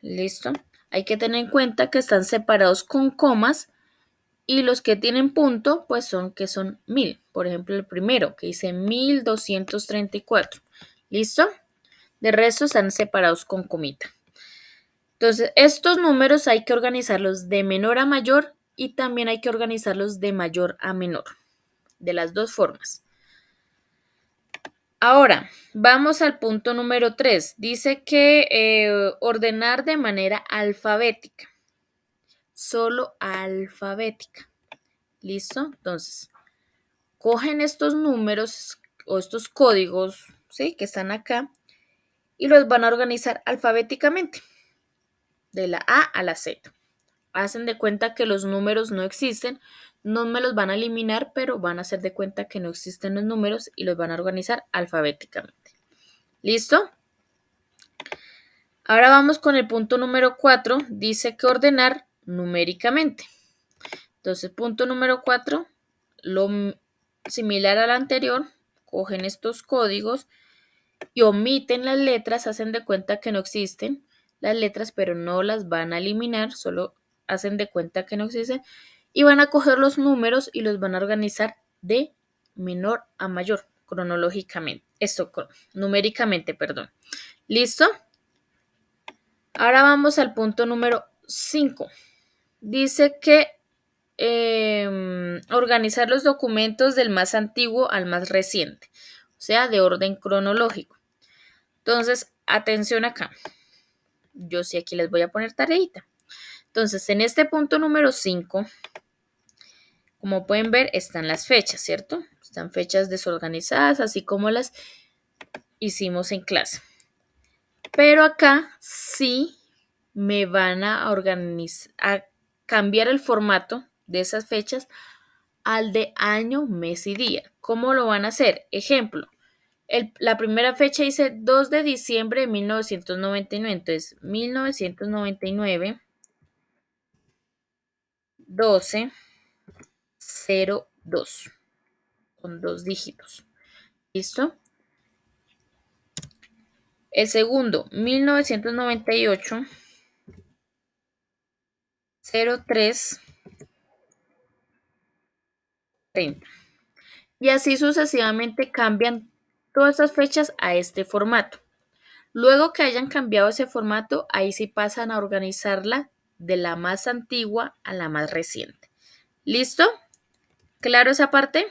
¿Listo? Hay que tener en cuenta que están separados con comas y los que tienen punto, pues son 1000. Por ejemplo, el primero que dice 1234. ¿Listo? De resto están separados con comita. Entonces, estos números hay que organizarlos de menor a mayor y también hay que organizarlos de mayor a menor, de las dos formas. Ahora, vamos al punto número 3. Dice que ordenar de manera alfabética, solo alfabética. ¿Listo? Entonces, cogen estos números o estos códigos, ¿sí? Que están acá y los van a organizar alfabéticamente, de la A a la Z. Hacen de cuenta que los números no existen, no me los van a eliminar, pero van a hacer de cuenta que no existen los números y los van a organizar alfabéticamente. ¿Listo? Ahora vamos con el punto número 4. Dice que ordenar numéricamente. Entonces, punto número 4, lo similar al anterior, cogen estos códigos y omiten las letras, hacen de cuenta que no existen las letras, pero no las van a eliminar, solo hacen de cuenta que no existen y van a coger los números y los van a organizar de menor a mayor, cronológicamente, numéricamente, perdón. ¿Listo? Ahora vamos al punto número 5. Dice que organizar los documentos del más antiguo al más reciente, o sea, de orden cronológico. Entonces, atención acá. Yo sí aquí les voy a poner tareita. Entonces, en este punto número 5, como pueden ver, están las fechas, ¿cierto? Están fechas desorganizadas, así como las hicimos en clase. Pero acá sí me van a a cambiar el formato de esas fechas al de año, mes y día. ¿Cómo lo van a hacer? Ejemplo, la primera fecha dice 2 de diciembre de 1999. Entonces, 1999, 1202, con 2 dígitos. ¿Listo? El segundo, 1998, 03, 30. Y así sucesivamente cambian todas esas fechas a este formato. Luego que hayan cambiado ese formato, ahí sí pasan a organizarla de la más antigua a la más reciente. ¿Listo? ¿Claro esa parte?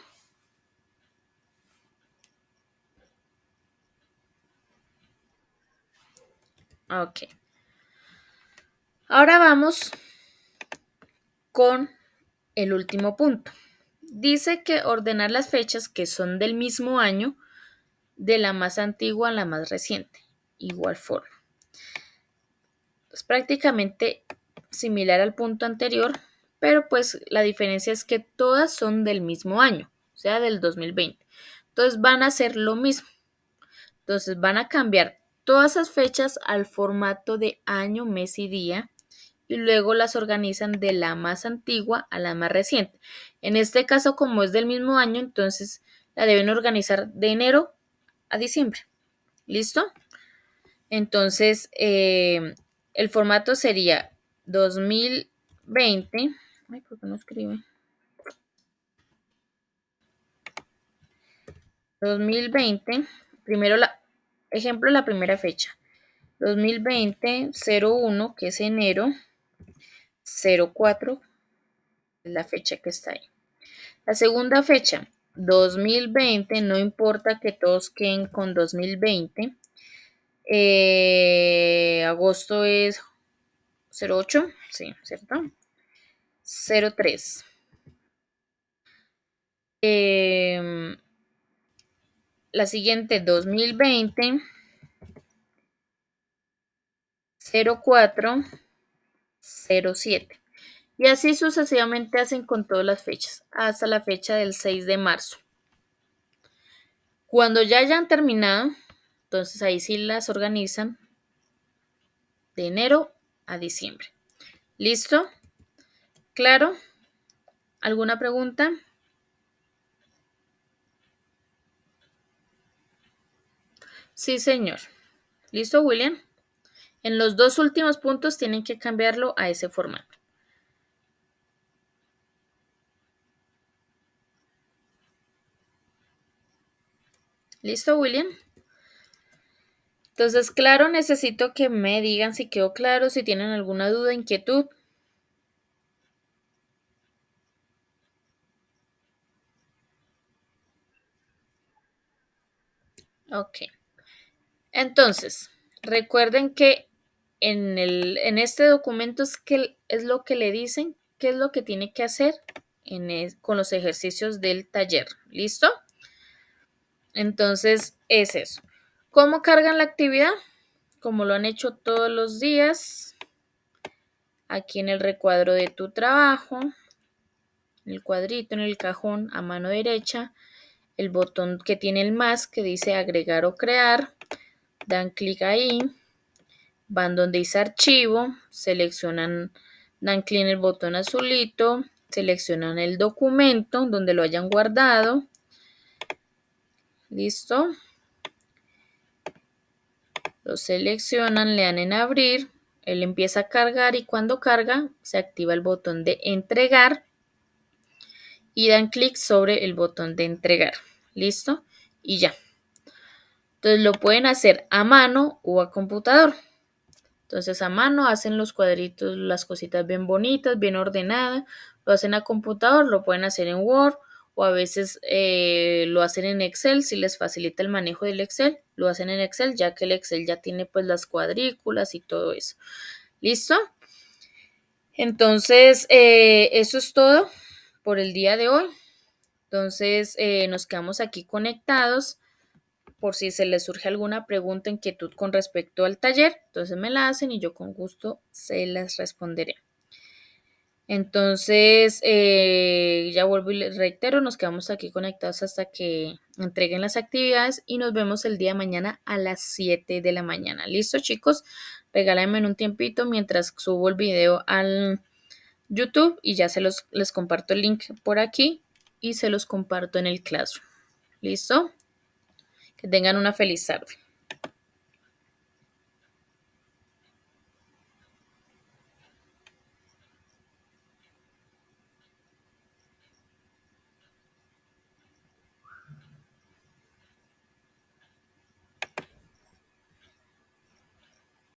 Ok. Ahora vamos con el último punto. Dice que ordenar las fechas que son del mismo año de la más antigua a la más reciente. Igual forma. Es prácticamente similar al punto anterior, pero pues la diferencia es que todas son del mismo año, o sea, del 2020. Entonces van a hacer lo mismo. Entonces van a cambiar todas esas fechas al formato de año, mes y día y luego las organizan de la más antigua a la más reciente. En este caso, como es del mismo año, entonces la deben organizar de enero a diciembre. ¿Listo? Entonces, el formato sería 2020. Ay, ¿por qué no escribe? 2020. Primero, ejemplo, la primera fecha. 2020, 01, que es enero. 04, es la fecha que está ahí. La segunda fecha, 2020, no importa que todos queden con 2020. Agosto es 08, sí, ¿cierto? 03. La siguiente, 2020, 04, 07. Y así sucesivamente hacen con todas las fechas, hasta la fecha del 6 de marzo. Cuando ya hayan terminado, entonces ahí sí las organizan de enero a diciembre. ¿Listo? ¿Claro? ¿Alguna pregunta? Sí, señor. ¿Listo, William? En los dos últimos puntos tienen que cambiarlo a ese formato. ¿Listo, William? Entonces, claro, necesito que me digan si quedó claro, si tienen alguna duda, inquietud. Ok. Entonces, recuerden que en este documento es lo que le dicen, qué es lo que tiene que hacer con los ejercicios del taller. ¿Listo? Entonces, es eso. ¿Cómo cargan la actividad? Como lo han hecho todos los días. Aquí en el recuadro de tu trabajo, en el cuadrito, en el cajón a mano derecha, el botón que tiene el más que dice agregar o crear. Dan clic ahí. Van donde dice archivo, seleccionan, dan clic en el botón azulito, seleccionan el documento donde lo hayan guardado. Listo. Lo seleccionan, le dan en abrir, él empieza a cargar y cuando carga se activa el botón de entregar y dan clic sobre el botón de entregar. Listo. Y ya. Entonces lo pueden hacer a mano o a computador. Entonces a mano hacen los cuadritos, las cositas bien bonitas, bien ordenadas, lo hacen a computador, lo pueden hacer en Word o a veces lo hacen en Excel, si les facilita el manejo del Excel, lo hacen en Excel, ya que el Excel ya tiene pues las cuadrículas y todo eso. ¿Listo? Entonces, eso es todo por el día de hoy. Entonces, nos quedamos aquí conectados por si se les surge alguna pregunta, inquietud con respecto al taller. Entonces me la hacen y yo con gusto se las responderé. Entonces, ya vuelvo y les reitero, nos quedamos aquí conectados hasta que entreguen las actividades y nos vemos el día de mañana a las 7 de la mañana. ¿Listo, chicos? Regálenme un tiempito mientras subo el video al YouTube y ya les comparto el link por aquí y se los comparto en el Classroom. ¿Listo? Que tengan una feliz tarde.